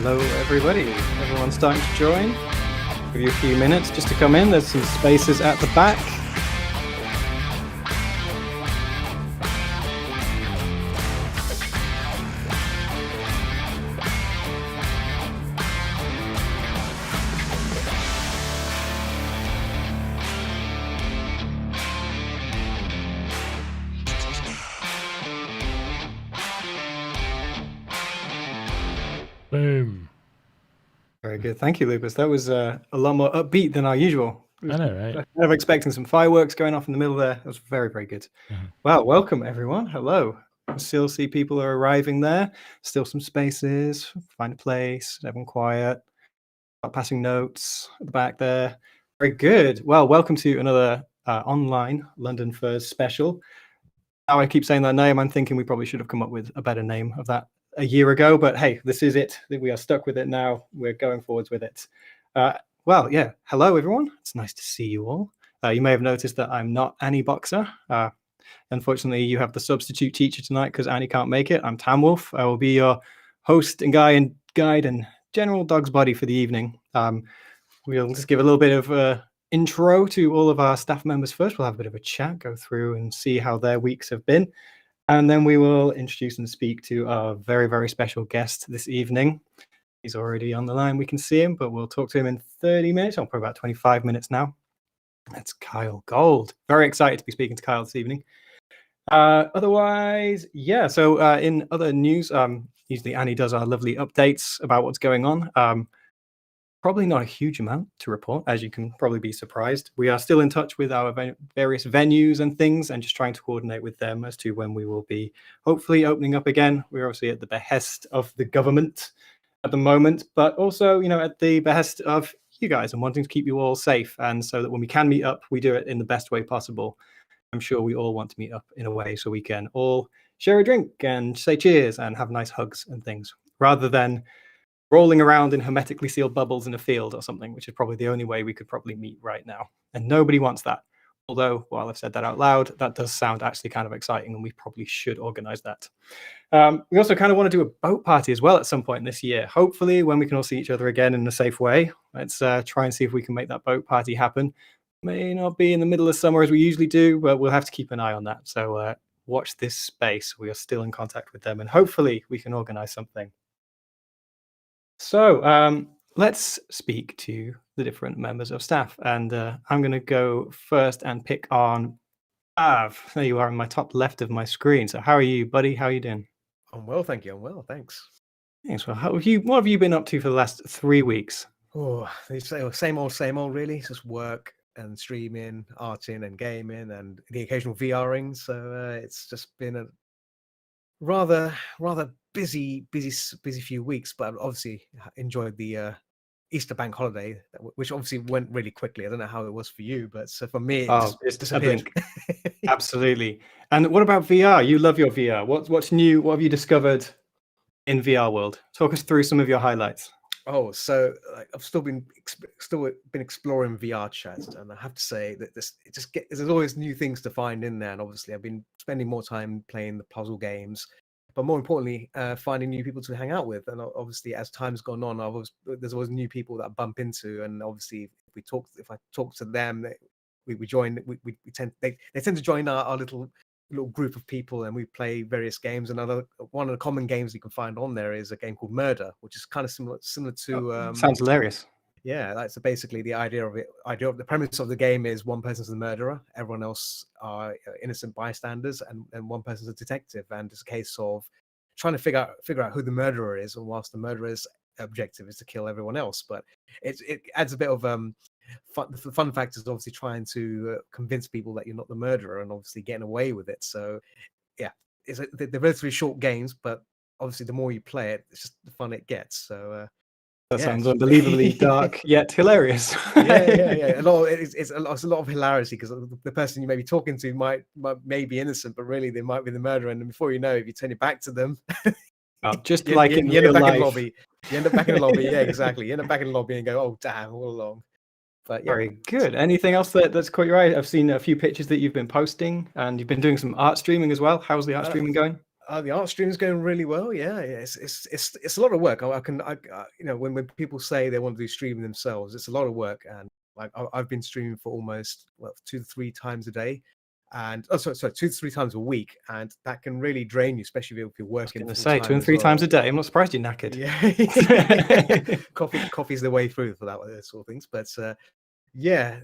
Hello, everybody. Everyone's starting to join. Give you a few minutes just to come in. There's some spaces at the back. Boom. Very good. Thank you, Lucas. That was a lot more upbeat than our usual. I know, right? I was expecting some fireworks going off in the middle there. It was very, very good. Well, welcome, everyone. Hello. I still see people are arriving there. Still some spaces. Find a place. Everyone quiet. Start passing notes at the back there. Very good. Well, welcome to another online LondonFurs special. Now I keep saying that name. I'm thinking we probably should have come up with a better name of that a year ago, but hey, this is it. We are stuck with it now. We're going forwards with it. Well, yeah. Hello, everyone. It's nice to see you all. You may have noticed that I'm not Annie Boxer. Unfortunately, you have the substitute teacher tonight because Annie can't make it. I'm Tamwolf. I will be your host and guide and general dog's body for the evening. We'll just give a little bit of intro to all of our staff members first. We'll have a bit of a chat, go through and see how their weeks have been. And then we will introduce and speak to our very, very special guest this evening. He's already on the line. We can see him, but we'll talk to him in 30 minutes, or probably about 25 minutes now. That's Kyell Gold. Very excited to be speaking to Kyell this evening. Otherwise, yeah. So in other news, usually Annie does our lovely updates about what's going on. Probably not a huge amount to report, as you can probably be surprised. We are still in touch with our various venues and things and just trying to coordinate with them as to when we will be hopefully opening up again. We're obviously at the behest of the government at the moment, but also, at the behest of you guys and wanting to keep you all safe. And so that when we can meet up, we do it in the best way possible. I'm sure we all want to meet up in a way so we can all share a drink and say cheers and have nice hugs and things, rather than rolling around in hermetically sealed bubbles in a field or something, which is probably the only way we could probably meet right now. And nobody wants that. Although, while I've said that out loud, that does sound actually kind of exciting, and we probably should organize that. We also kind of want to do a boat party as well at some point this year. Hopefully, when we can all see each other again in a safe way. Let's try and see if we can make that boat party happen. May not be in the middle of summer as we usually do, but we'll have to keep an eye on that. So watch this space. We are still in contact with them, and hopefully we can organize something. So let's speak to the different members of staff. And I'm going to go first and pick on Av. There you are in my top left of my screen. So how are you, buddy? How are you doing? I'm well, thank you. I'm well, thanks. Thanks. Well, what have you been up to for the last 3 weeks? Oh, same old, really. It's just work and streaming, arting and gaming and the occasional VRing. So it's just been a rather busy few weeks, but I've obviously enjoyed the Easter bank holiday, which obviously went really quickly. I don't know how it was for you, but so for me, it's disappeared. Absolutely. And what about VR? You love your VR. What's new? What have you discovered in VR world? Talk us through some of your highlights. Oh, so I've still been exploring VR chat, and I have to say that there's always new things to find in there. And obviously, I've been spending more time playing the puzzle games, but more importantly, finding new people to hang out with. And obviously, as time's gone on, there's always new people that I bump into. And obviously, if I talk to them, we join. They tend to join our little group of people, and we play various games. And one of the common games you can find on there is a game called Murder, which is kind of similar to sounds hilarious. Yeah, that's basically the idea of it. The premise of the game is one person's the murderer, everyone else are innocent bystanders, and one person's a detective, and it's a case of trying to figure out who the murderer is, and whilst the murderer's objective is to kill everyone else. But it adds a bit of the fun factor is obviously trying to convince people that you're not the murderer, and obviously getting away with it. So yeah, they're relatively short games, but obviously the more you play it, it's just the fun it gets. So that sounds unbelievably dark yet hilarious. Yeah. It's a lot of hilarity, because the person you may be talking to may be innocent, but really they might be the murderer. And before you know, if you turn your back to them, just like in you end real up back life. in the lobby. You end up back in the lobby. Yeah, exactly. You end up back in the lobby and go, oh damn, all along. But yeah. Very good. Anything else that's caught your eye? I've seen a few pictures that you've been posting, and you've been doing some art streaming as well. How's the art streaming going? The art stream is going really well. Yeah, it's a lot of work. When people say they want to do streaming themselves, it's a lot of work. And like I've been streaming for almost 2 to 3 times a day, and sorry, 2 to 3 times a week, and that can really drain you, especially if you're working. I was going to say 2 and 3 times a day. I'm not surprised you're knackered. Yeah, coffee's the way through for that sort of things. But yeah,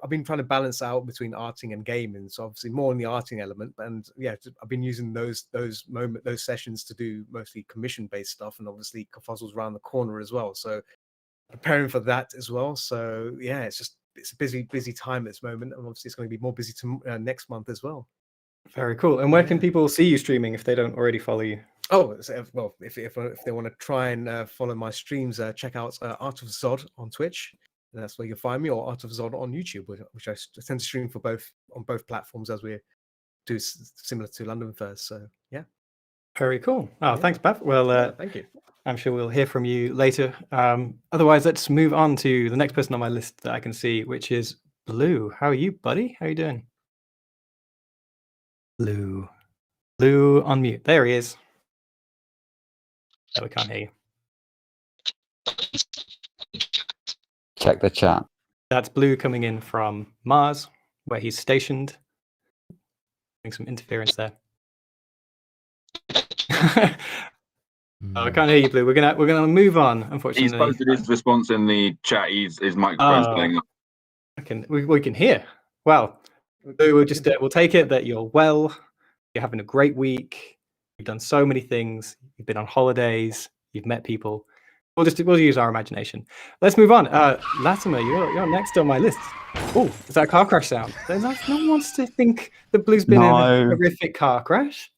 I've been trying to balance out between arting and gaming. So obviously more in the arting element, and yeah, I've been using those sessions to do mostly commission based stuff, and obviously Kerfuzzle's around the corner as well. So preparing for that as well. So yeah, it's a busy time at this moment, and obviously it's going to be more busy next month as well. Very cool. And where can people see you streaming if they don't already follow you? Oh, well, if they want to try and follow my streams, check out Art of Zod on Twitch. And that's where you can find me, or Art of Zod on YouTube, which I tend to stream on both platforms as we do similar to LondonFurs. So yeah. Very cool. Oh, thanks, Beth. Well, thank you. I'm sure we'll hear from you later. Otherwise, let's move on to the next person on my list that I can see, which is Blue. How are you, buddy? How are you doing? Blue on mute. There he is. Oh, we can't hear you. Check the chat. That's Blue coming in from Mars, where he's stationed. Doing some interference there. Oh, I can't hear you, Blue. We're gonna move on. Unfortunately, he's posted his response in the chat. His microphone's playing up. We can hear. Well, we'll just we'll take it that you're well. You're having a great week. You've done so many things. You've been on holidays. You've met people. We'll use our imagination. Let's move on. Latimer, you're next on my list. Oh, is that a car crash sound? No one wants to think that Blue's been in a horrific car crash.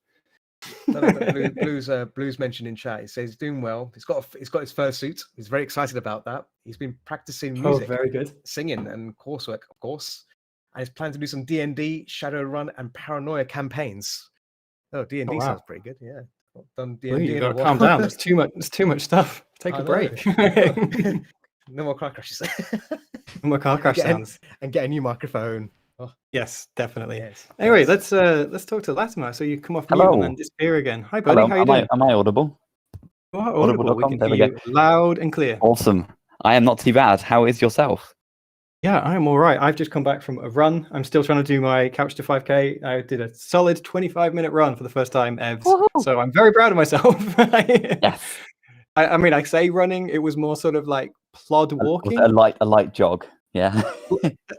Blue's mentioned in chat. He says he's doing well. He's got his fursuit. He's very excited about that. He's been practicing music, very good, singing and coursework, of course. And he's planning to do some D&D, Shadowrun, and Paranoia campaigns. Oh, D&D sounds pretty good. Yeah, done D&D. You've got to calm down. There's too much stuff. Take a break. No more car crashes. No more car crash sounds. And get a new microphone. Oh. Yes, definitely. Yes, anyway, let's talk to Latimer. So you come off mute and then disappear again. Hi, buddy. Hello. How you doing? Am I audible? You are audible. We can hear you loud and clear. Awesome. I am not too bad. How is yourself? Yeah, I'm all right. I've just come back from a run. I'm still trying to do my Couch to 5K. I did a solid 25-minute run for the first time ever. So I'm very proud of myself. Yes. I mean, I say running. It was more sort of like plod walking. A light jog. Yeah.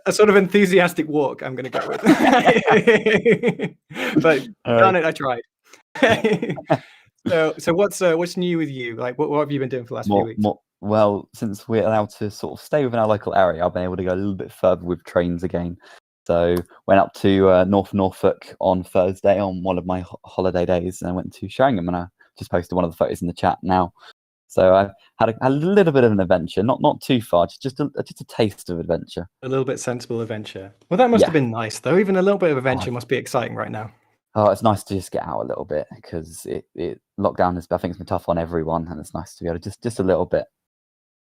A sort of enthusiastic walk, I'm going to go with. But darn it, I tried. So what's new with you? Like, what have you been doing for the last few weeks? Well, since we're allowed to sort of stay within our local area, I've been able to go a little bit further with trains again. So went up to North Norfolk on Thursday on one of my holiday days, and I went to Sheringham, and I just posted one of the photos in the chat now. So I had a little bit of an adventure, not too far, just a taste of adventure. A little bit sensible adventure. Well, that must have been nice, though. Even a little bit of adventure must be exciting right now. Oh, it's nice to just get out a little bit, because lockdown has, I think, it's been tough on everyone, and it's nice to be able to just a little bit.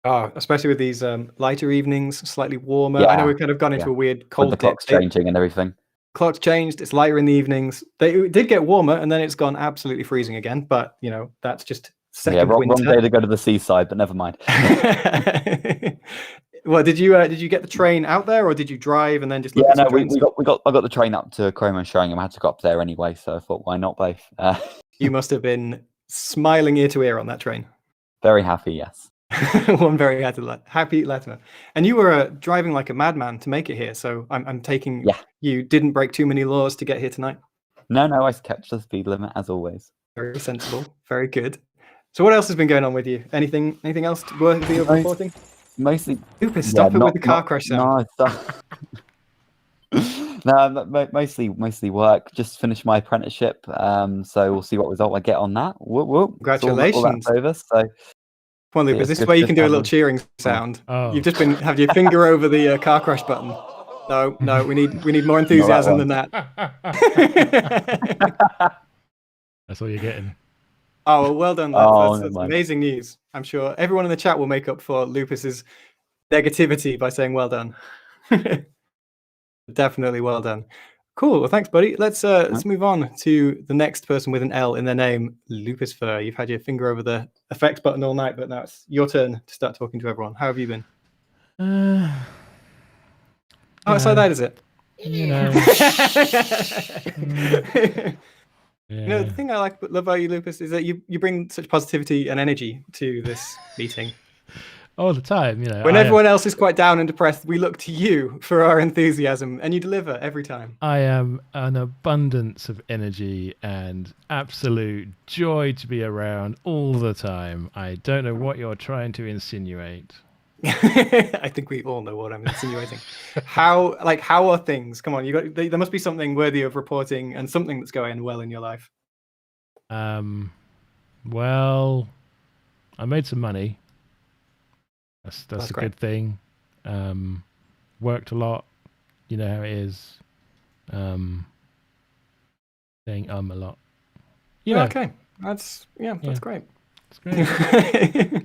Oh, especially with these lighter evenings, slightly warmer. Yeah, I know we've kind of gone into a weird cold dip. The clock's changing and everything. Clock's changed. It's lighter in the evenings. It did get warmer, and then it's gone absolutely freezing again. But that's just second winter. Wrong day to go to the seaside, but never mind. Well, did you get the train out there, or did you drive and then just? I got the train up to Cromer and Sheringham. I had to go up there anyway, so I thought, why not both? You must have been smiling ear to ear on that train. Very happy, yes. One very happy Latimer. And you were driving like a madman to make it here, so I'm taking you didn't break too many laws to get here tonight. No, I kept the speed limit as always. Very sensible, very good. So what else has been going on with you? Anything else worthy of reporting? Mostly. Stupid, stop it with the car crash sound. No, mostly work. Just finished my apprenticeship, so we'll see what result I get on that. Whoop. Congratulations. All that's over, so. Come on, Lucas, this is where you can do a little cheering sound. Oh. You've just have your finger over the car crash button. No, we need more enthusiasm than that. That's all you're getting. Oh, well done. That's amazing news. I'm sure everyone in the chat will make up for Lupus's negativity by saying well done. Definitely well done. Cool. Well, thanks, buddy. Let's move on to the next person with an L in their name, LondonFurs. You've had your finger over the effects button all night, but now it's your turn to start talking to everyone. How have you been? Oh, it's like that, is it? You know. You know, the thing I love about you, Lupus, is that you bring such positivity and energy to this meeting. All the time, you know. When everyone else is quite down and depressed, we look to you for our enthusiasm, and you deliver every time. I am an abundance of energy and absolute joy to be around all the time. I don't know what you're trying to insinuate. I think we all know what I'm insinuating. How are things? Come on, there must be something worthy of reporting and something that's going well in your life. Well, I made some money. That's a great. good thing. Worked a lot. You know how it is. Saying a lot. You know. Okay, that's great. It's great.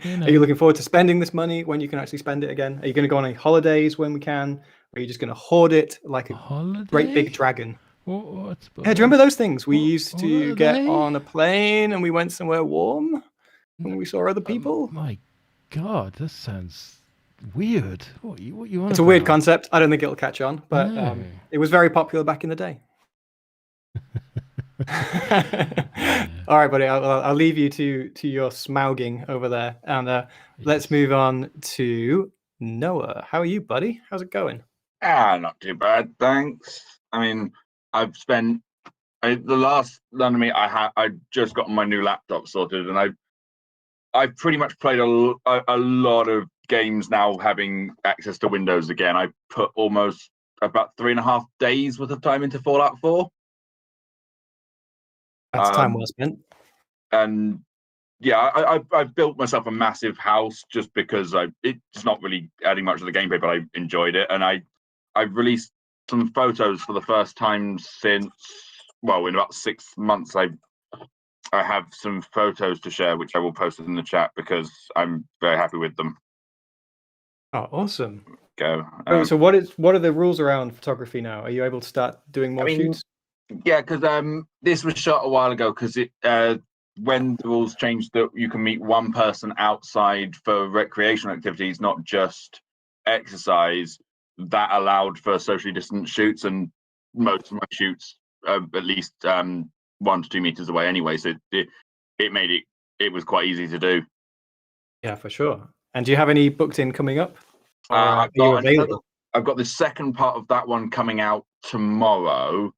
You know. Are you looking forward to spending this money when you can actually spend it again? Are you going to go on any holidays when we can? Or are you just going to hoard it like a holiday? great big dragon? What? Yeah, do you remember those things? We used to holiday? get on a plane and we went somewhere warm when we saw other people. My God, this sounds weird. What you want? It's a weird concept. I don't think it'll catch on, but No. it was very popular back in the day. All right, buddy. I'll leave you to your smauging over there, and let's move on to Noah. How are you, buddy? How's it going? Not too bad, thanks. I mean, I've spent the last London meet I just got my new laptop sorted, and I've pretty much played a lot of games now, having access to Windows again. I put almost about 3.5 days worth of time into Fallout 4. That's time well spent. And yeah, I built myself a massive house just because it's not really adding much to the gameplay, but I enjoyed it. And I've released some photos for the first time since, well, in about 6 months. I have some photos to share, which I will post in the chat because I'm very happy with them. Oh, awesome. Go. So what are the rules around photography now? Are you able to start doing more shoots? Yeah, because this was shot a while ago, because when the rules changed that you can meet one person outside for recreational activities, not just exercise, that allowed for socially distant shoots, and most of my shoots at least 1 to 2 meters away anyway, so it made it was quite easy to do. Yeah, for sure. And do you have any booked in coming up? I've got the second part of that one coming out tomorrow.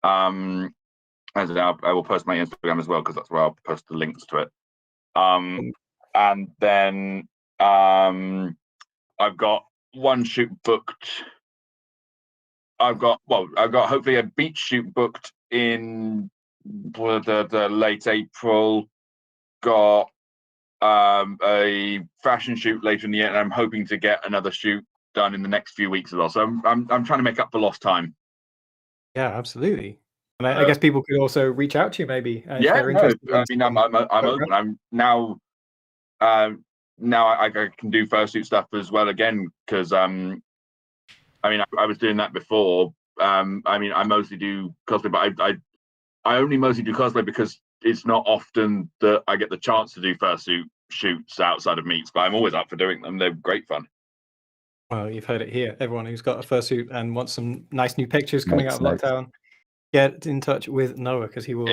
I will post my Instagram as well, because that's where I'll post the links to it. And then I've got one shoot booked. I've got hopefully a beach shoot booked in the late April. Got a fashion shoot later in the year, and I'm hoping to get another shoot done in the next few weeks as well. So I'm trying to make up for lost time. Yeah, absolutely. And I guess people could also reach out to you, maybe. If they're interested I mean, I'm open. I'm now I can do fursuit stuff as well again, because I mean, I was doing that before. I mean, I mostly do cosplay, but I only mostly do cosplay because it's not often that I get the chance to do fursuit shoots outside of meets, but I'm always up for doing them. They're great fun. Well, you've heard it here. Everyone who's got a fursuit and wants some nice new pictures coming out of lockdown, get in touch with Noah, because he will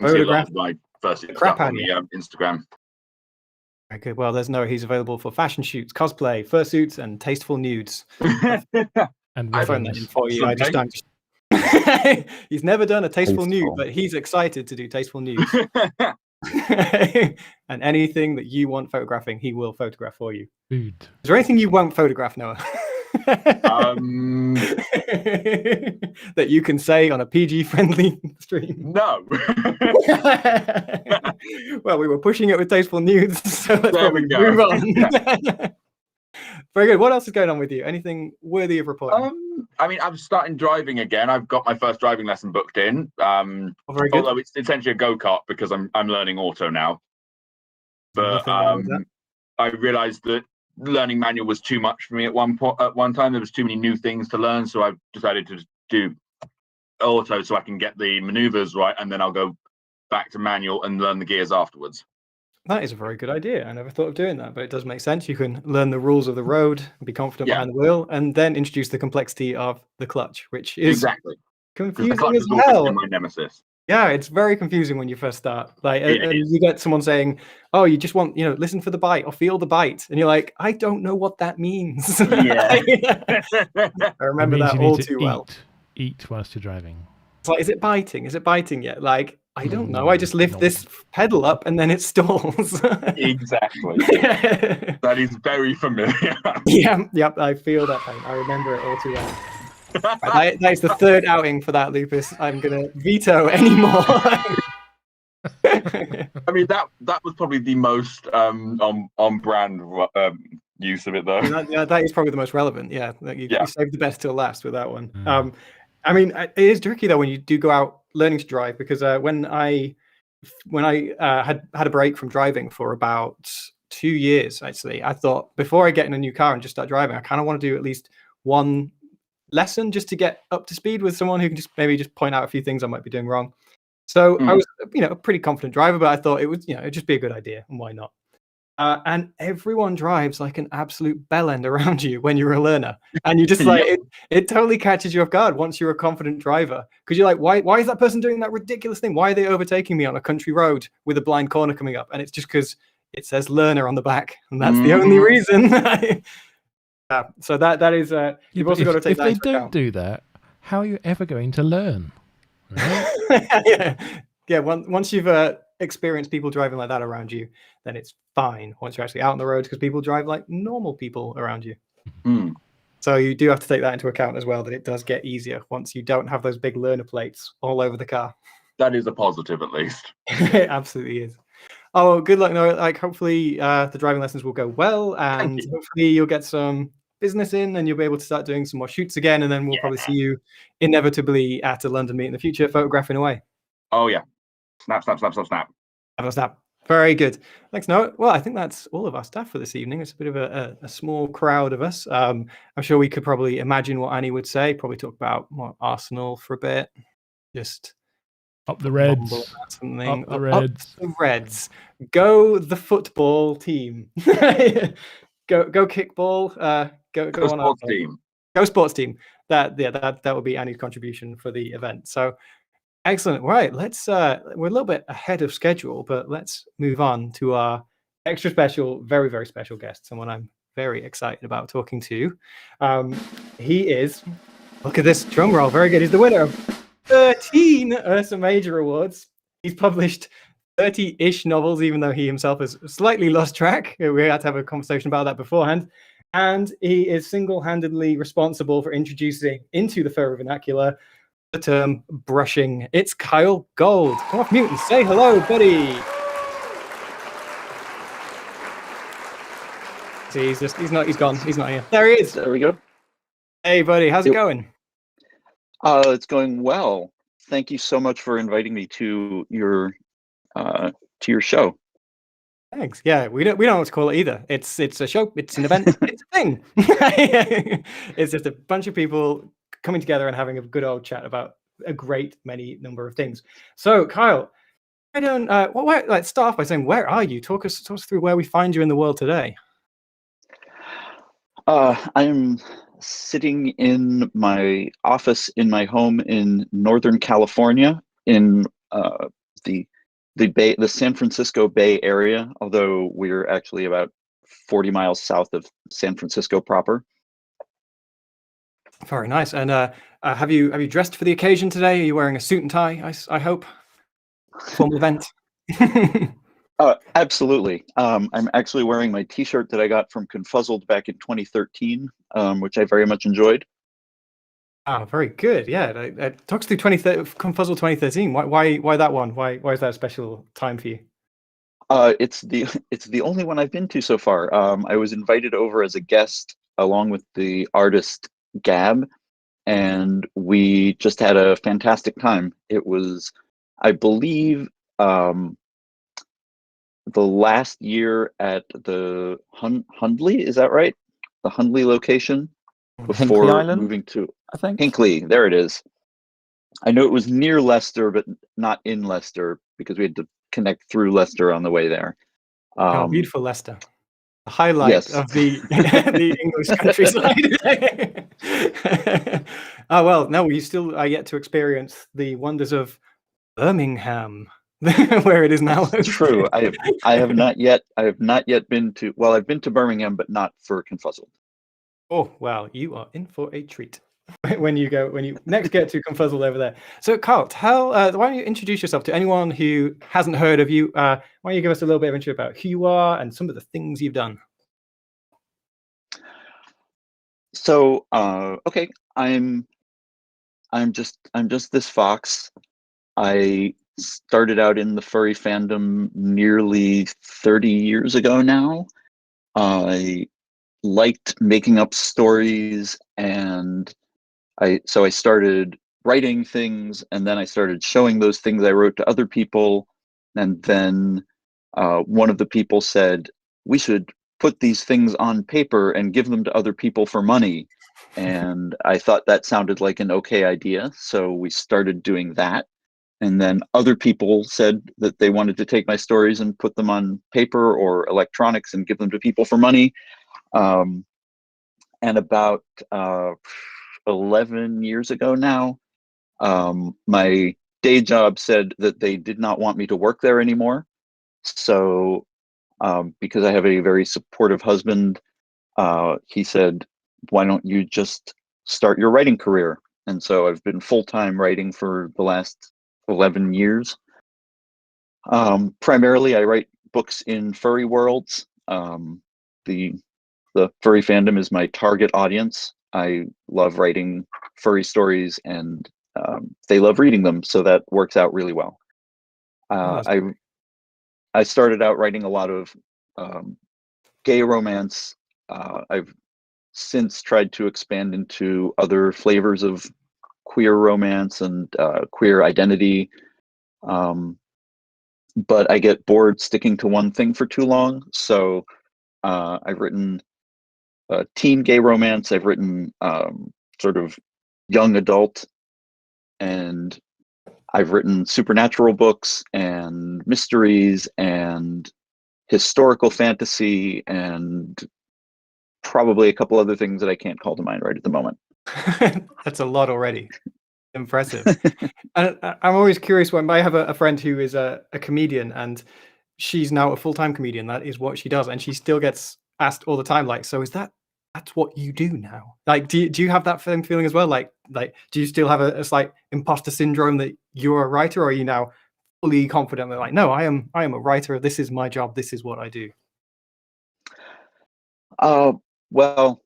photograph my fursuit crap stuff out on of the Instagram. Very good. Well, there's Noah. He's available for fashion shoots, cosplay, fursuits, and tasteful nudes. And I phoned that in for you. Okay. He's never done a tasteful nude, but he's excited to do tasteful nudes. And anything that you want photographing, he will photograph for you. Food. Is there anything you won't photograph, Noah? That you can say on a PG-friendly stream? No. Well, we were pushing it with tasteful nudes, so let's probably move on. Very good. What else is going on with you? Anything worthy of reporting? I mean, I'm starting driving again. I've got my first driving lesson booked in. Very good. Although it's essentially a go-kart, because I'm learning auto now. But I realised that learning manual was too much for me at one time. There was too many new things to learn, so I've decided to do auto so I can get the maneuvers right, and then I'll go back to manual and learn the gears afterwards. That is a very good idea. I never thought of doing that, but it does make sense. You can learn the rules of the road, be confident Yeah. behind the wheel, and then introduce the complexity of the clutch, which is Exactly. Because the confusing clutch as has always well. been my nemesis. Yeah, it's very confusing when you first start. Like, It and is. you get someone saying, "Oh, you just want, listen for the bite or feel the bite," and you're like, "I don't know what that means." Yeah. I remember it means that you all need to too well. eat whilst you're driving. It's like, is it biting? Is it biting yet? Like, I don't know. I just lift No. this pedal up and then it stalls. Exactly. That is very familiar. Yep. I feel that pain. I remember it all too well. Right, that is the third outing for that, Lupus. I'm gonna veto any more. I mean, that was probably the most on brand use of it, though. That is probably the most relevant. Yeah, you Yeah. saved the best till last with that one. Mm. I mean, it is tricky though when you do go out learning to drive, because when I had a break from driving for about 2 years, actually, I thought before I get in a new car and just start driving, I kind of want to do at least one lesson just to get up to speed with someone who can just point out a few things I might be doing wrong. So I was, a pretty confident driver, but I thought it would, it'd just be a good idea, and why not? And everyone drives like an absolute bellend around you when you're a learner, and you just like it totally catches you off guard once you're a confident driver, because you're like, why is that person doing that ridiculous thing? Why are they overtaking me on a country road with a blind corner coming up? And it's just because it says learner on the back, and that's the only reason. So that is you've also got to take if that they into don't account. do that, how are you ever going to learn? Right? yeah. Once you've experienced people driving like that around you, then it's fine. Once you're actually out on the road, because people drive like normal people around you. So you do have to take that into account as well, that it does get easier once you don't have those big learner plates all over the car. That is a positive, at least. It absolutely is. Oh, good luck, Noah. Like, hopefully the driving lessons will go well, and hopefully you'll get some business in, and you'll be able to start doing some more shoots again, and then we'll probably see you inevitably at a London meet in the future, photographing away. Oh yeah, snap. Have a snap. Very good. Thanks, Noah. Well, I think that's all of our staff for this evening. It's a bit of a small crowd of us. I'm sure we could probably imagine what Annie would say. Probably talk about more Arsenal for a bit. Just up the Reds. Something. Up the Reds. Up the Reds. Go the football team. go kickball. Go on sports team. Go sports team. That would be Annie's contribution for the event. So excellent. Right. Let's we're a little bit ahead of schedule, but let's move on to our extra special, very, very special guest, someone I'm very excited about talking to. He is, look at this drum roll, very good. He's the winner of 13 Ursa Major Awards. He's published 30-ish novels, even though he himself has slightly lost track. We had to have a conversation about that beforehand. And he is single-handedly responsible for introducing into the furry vernacular the term brushing. It's Kyell Gold. Come off mute and say hello, buddy. See, he's gone. He's not here. There he is. There we go. Hey, buddy. How's it going? It's going well. Thank you so much for inviting me to your show. Thanks. Yeah, we don't know what to call it either. It's a show. It's an event. It's a thing. It's just a bunch of people coming together and having a good old chat about a great many number of things. So, Kyell, I don't. Let's start off by saying, where are you? Talk us through where we find you in the world today. I'm sitting in my office in my home in Northern California, in the San Francisco Bay Area. Although we're actually about 40 miles south of San Francisco proper. Very nice. And have you dressed for the occasion today? Are you wearing a suit and tie? I hope. Formal event. Absolutely. I'm actually wearing my T-shirt that I got from Confuzzled back in 2013, which I very much enjoyed. Oh, very good. Yeah, talk us through Confuzzled 2013. Why that one? Why is that a special time for you? It's the only one I've been to so far. I was invited over as a guest along with the artist Gab, and we just had a fantastic time. It was, I believe, the last year at the Hundley, is that right? The Hundley location before Island, moving to I think Hinckley. There it is. I know it was near Leicester, but not in Leicester because we had to connect through Leicester on the way there. Oh, beautiful Leicester. The highlight Yes. of the the English countryside. Oh well, no, we still are yet to experience the wonders of Birmingham, where it is now. It's true. I have not yet been to. Well, I've been to Birmingham, but not for Confuzzled. Oh well, you are in for a treat when you next get to Confuzzled over there. So, Carl, why don't you introduce yourself to anyone who hasn't heard of you? Why don't you give us a little bit of intro about who you are and some of the things you've done? So, okay, I'm just this fox. I started out in the furry fandom nearly 30 years ago now. I liked making up stories, and I started writing things, and then I started showing those things I wrote to other people, and then one of the people said, we should put these things on paper and give them to other people for money. And I thought that sounded like an okay idea, so we started doing that. And then other people said that they wanted to take my stories and put them on paper or electronics and give them to people for money. And about 11 years ago now, my day job said that they did not want me to work there anymore. So because I have a very supportive husband, he said, why don't you just start your writing career? And so I've been full-time writing for the last 11 years. Primarily, I write books in furry worlds. The furry fandom is my target audience. I love writing furry stories, and they love reading them, so that works out really well. I started out writing a lot of gay romance. I've since tried to expand into other flavors of queer romance and queer identity. But I get bored sticking to one thing for too long. So I've written teen gay romance. I've written sort of young adult, and I've written supernatural books and mysteries and historical fantasy and probably a couple other things that I can't call to mind right at the moment. That's a lot already. Impressive. And I'm always curious when I have a friend who is a comedian, and she's now a full-time comedian. That is what she does, and she still gets asked all the time, like, so is that's what you do now? Like, do you have that same feeling as well? Like do you still have a slight imposter syndrome that you're a writer, or are you now fully confident that, like, no, I am a writer, this is my job, this is what I do? Well,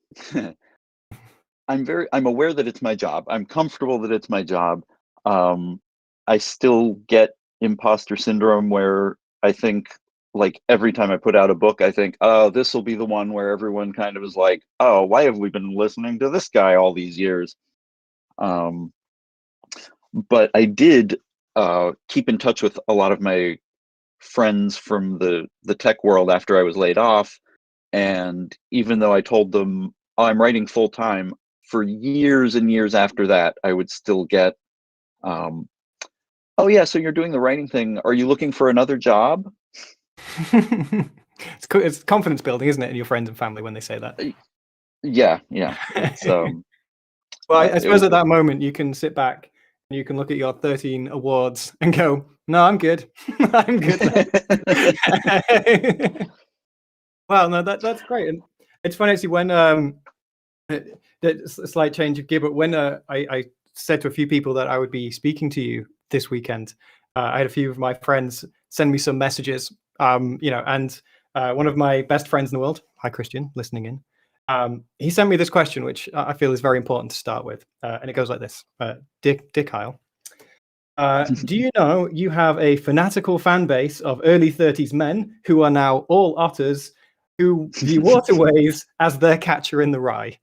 I'm aware that it's my job. I'm comfortable that it's my job. I still get imposter syndrome where I think, like, every time I put out a book, I think, oh, this will be the one where everyone kind of is like, oh, why have we been listening to this guy all these years? But I did keep in touch with a lot of my friends from the tech world after I was laid off. And even though I told them, oh, I'm writing full time, for years and years after that, I would still get, oh yeah, so you're doing the writing thing. Are you looking for another job? It's confidence building, isn't it, in your friends and family when they say that? Yeah. It's, well, I suppose at that moment you can sit back and you can look at your 13 awards and go, no, I'm good. I'm good. Well, no, that's great. And it's funny, actually, when it's a slight change of gear, but when I said to a few people that I would be speaking to you this weekend, I had a few of my friends send me some messages, and one of my best friends in the world, hi Christian, listening in, he sent me this question, which I feel is very important to start with, and it goes like this: Dear Kyell, do you know you have a fanatical fan base of early 30s men who are now all otters, who view waterways as their catcher in the rye?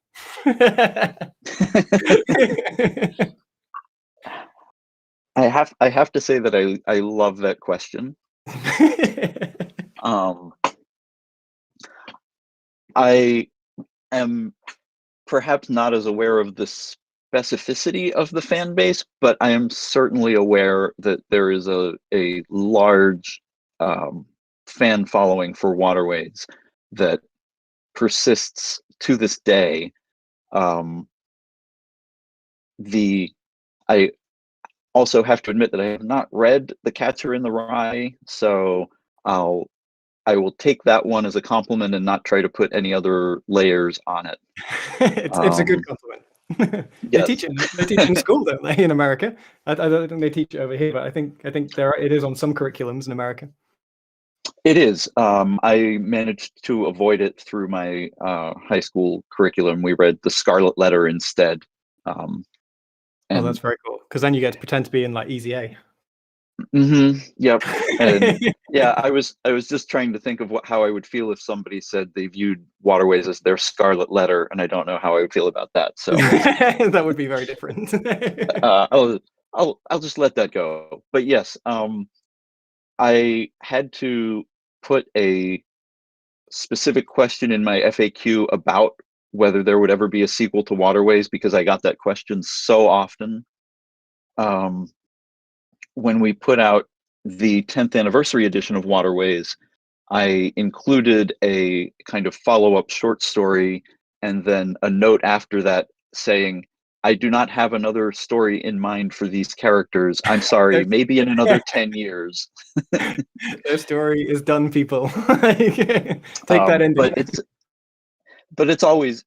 I have to say that I love that question. I am perhaps not as aware of the specificity of the fan base, but I am certainly aware that there is a large fan following for Waterways that persists to this day. I also have to admit that I have not read The Catcher in the Rye, so I will take that one as a compliment and not try to put any other layers on it. It's a good compliment. Yes. They teach in school, don't they, in America? I don't think they teach it over here, but I think it is on some curriculums in America. It is. I managed to avoid it through my high school curriculum. We read The Scarlet Letter instead. Oh, that's very cool. Because then you get to pretend to be in like Easy A. Yep. And yeah, I was just trying to think of how I would feel if somebody said they viewed Waterways as their Scarlet Letter, and I don't know how I would feel about that. So that would be very different. I'll just let that go. But yes, I had to put a specific question in my FAQ about whether there would ever be a sequel to Waterways, because I got that question so often. When we put out the 10th anniversary edition of Waterways, I included a kind of follow-up short story and then a note after that saying, I do not have another story in mind for these characters. I'm sorry, maybe in another 10 years. Their story is done, people. Take that in. But it's always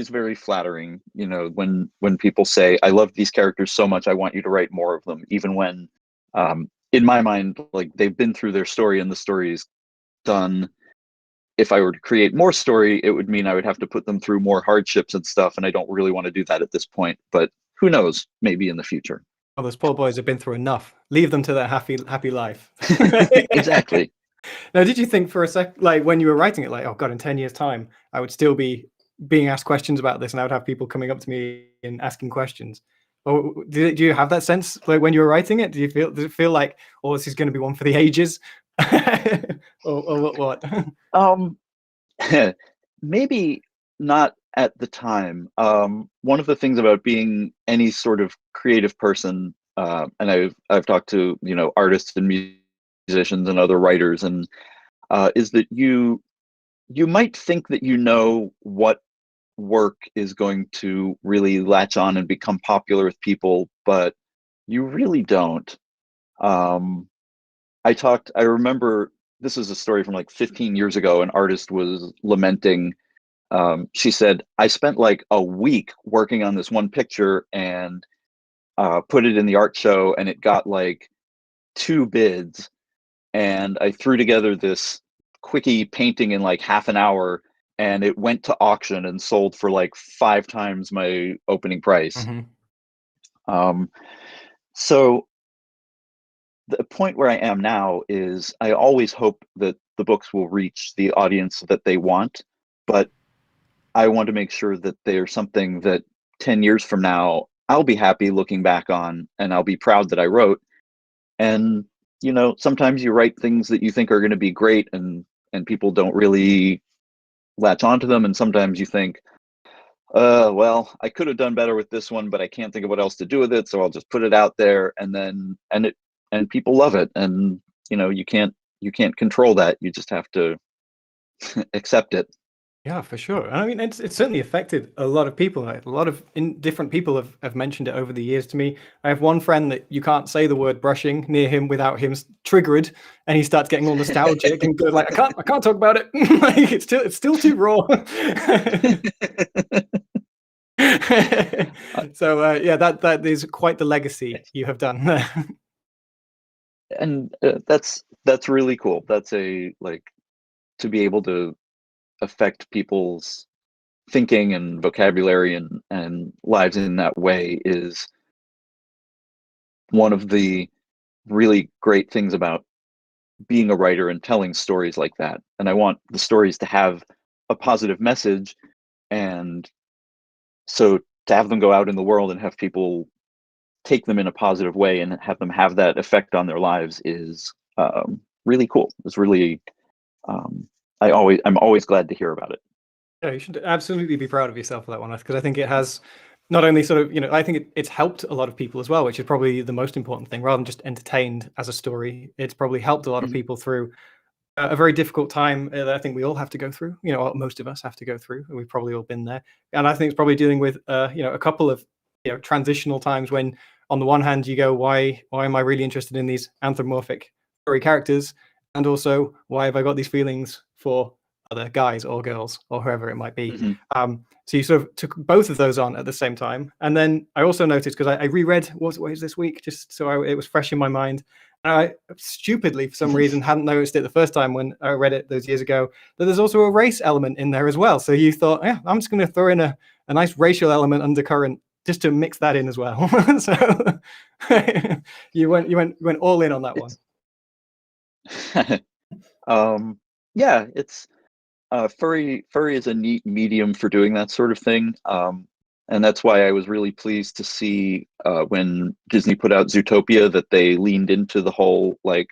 very flattering, you know, when people say, I love these characters so much, I want you to write more of them, even when in my mind, like, they've been through their story and the story is done. If I were to create more story, it would mean I would have to put them through more hardships and stuff, and I don't really want to do that at this point. But who knows? Maybe in the future. Oh, those poor boys have been through enough. Leave them to their happy life. Exactly. Now, did you think for a sec, like when you were writing it, like, oh God, in 10 years' time, I would still be being asked questions about this, and I would have people coming up to me and asking questions? Or do you have that sense, like when you were writing it? Does it feel like, oh, this is going to be one for the ages? or what? Maybe not at the time. One of the things about being any sort of creative person, and I've talked to, you know, artists and musicians and other writers, and is that you might think that you know what work is going to really latch on and become popular with people, but you really don't. I remember, this is a story from like 15 years ago. An artist was lamenting. She said, I spent like a week working on this one picture and put it in the art show, and it got like 2 bids. And I threw together this quickie painting in like half an hour, and it went to auction and sold for like 5 times my opening price. So the point where I am now is I always hope that the books will reach the audience that they want, but I want to make sure that they're something that 10 years from now, I'll be happy looking back on, and I'll be proud that I wrote. And, you know, sometimes you write things that you think are going to be great, and people don't really latch onto them. And sometimes you think, well, I could have done better with this one, but I can't think of what else to do with it, so I'll just put it out there. And people love it. And, you know, you can't control that. You just have to accept it. Yeah, for sure. I mean, it's certainly affected a lot of people. Like, a lot of different people have mentioned it over the years to me. I have one friend that you can't say the word brushing near him without him triggered, and he starts getting all nostalgic and good. Like, I can't talk about it. Like, it's still too raw. So yeah, that is quite the legacy you have done there. And that's really cool. That's to be able to affect people's thinking and vocabulary and lives in that way is one of the really great things about being a writer and telling stories like that. And I want the stories to have a positive message, and so to have them go out in the world and have people take them in a positive way and have them have that effect on their lives is really cool. It's really I'm always glad to hear about it. Yeah, you should absolutely be proud of yourself for that one, because I think it has not only sort of, I think it's helped a lot of people as well, which is probably the most important thing. Rather than just entertained as a story, it's probably helped a lot of Mhm. people through a very difficult time that I think we all have to go through. Or most of us have to go through, and we've probably all been there. And I think it's probably dealing with a couple of transitional times when, on the one hand, you go, why am I really interested in these anthropomorphic furry characters, and also why have I got these feelings for other guys or girls or whoever it might be. Mhm. So you sort of took both of those on at the same time. And then I also noticed, because I reread what was this week, just so it was fresh in my mind. And I stupidly, for some reason, hadn't noticed it the first time when I read it those years ago, that there's also a race element in there as well. So you thought, yeah, I'm just going to throw in a nice racial element undercurrent just to mix that in as well. So you went all in on that one. Yeah, it's furry is a neat medium for doing that sort of thing. And that's why I was really pleased to see when Disney put out Zootopia that they leaned into the whole, like,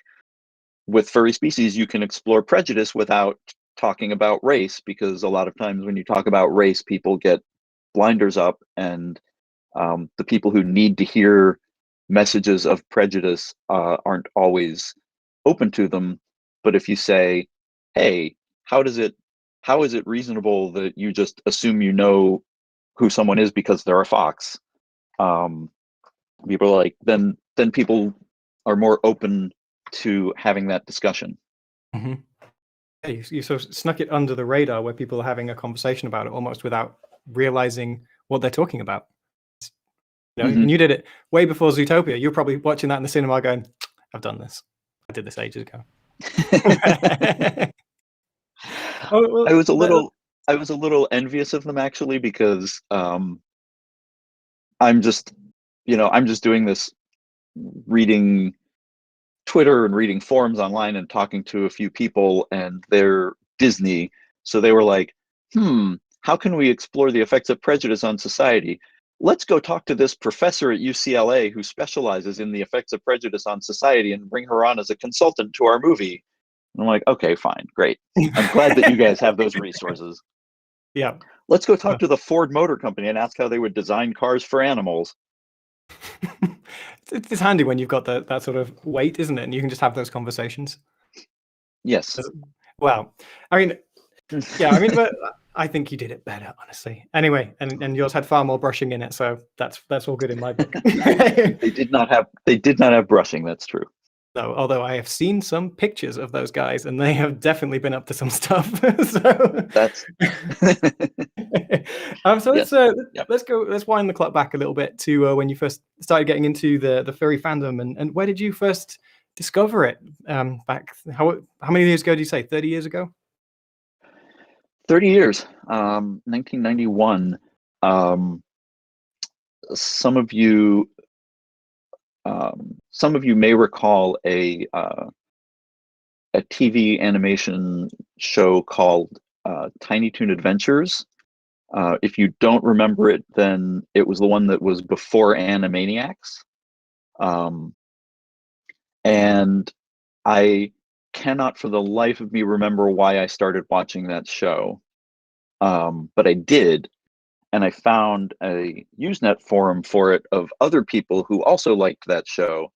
with furry species, you can explore prejudice without talking about race, because a lot of times when you talk about race, people get blinders up, and the people who need to hear messages of prejudice aren't always open to them. But if you say, hey, how is it reasonable that you just assume you know who someone is because they're a fox? People are like, then people are more open to having that discussion. Mm-hmm. Yeah, you sort of snuck it under the radar where people are having a conversation about it almost without realizing what they're talking about. Mhm. And you did it way before Zootopia. You're probably watching that in the cinema going, I've done this. I did this ages ago. Oh, well, I was a little envious of them, actually, because I'm just doing this, reading Twitter and reading forums online and talking to a few people, and they're Disney. So they were like, how can we explore the effects of prejudice on society? Let's go talk to this professor at UCLA who specializes in the effects of prejudice on society and bring her on as a consultant to our movie. And I'm like, okay, fine, great. I'm glad that you guys have those resources. Yeah. Let's go talk to the Ford Motor Company and ask how they would design cars for animals. It's handy when you've got that sort of weight, isn't it? And you can just have those conversations. Yes. Well, I mean, yeah, I mean, but I think you did it better, honestly. Anyway, and yours had far more brushing in it, so that's all good in my book. They did not have brushing, that's true. No, although I have seen some pictures of those guys, and they have definitely been up to some stuff. So That's so Yes. let's wind the clock back a little bit to when you first started getting into the furry fandom, and where did you first discover it? Back how many years ago did you say? 30 years ago? 30 years. 1991. Some of you may recall a TV animation show called Tiny Toon Adventures. If you don't remember it, then it was the one that was before Animaniacs. And I cannot for the life of me remember why I started watching that show. But I did, and I found a Usenet forum for it of other people who also liked that show,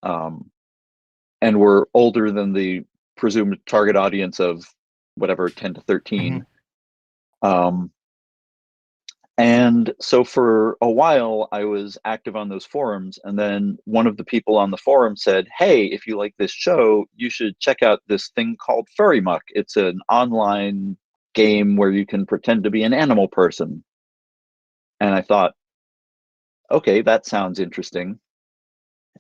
and were older than the presumed target audience of whatever 10 to 13. And so for a while, I was active on those forums. And then one of the people on the forum said, hey, if you like this show, you should check out this thing called Furry Muck. It's an online game where you can pretend to be an animal person. And I thought, okay, that sounds interesting.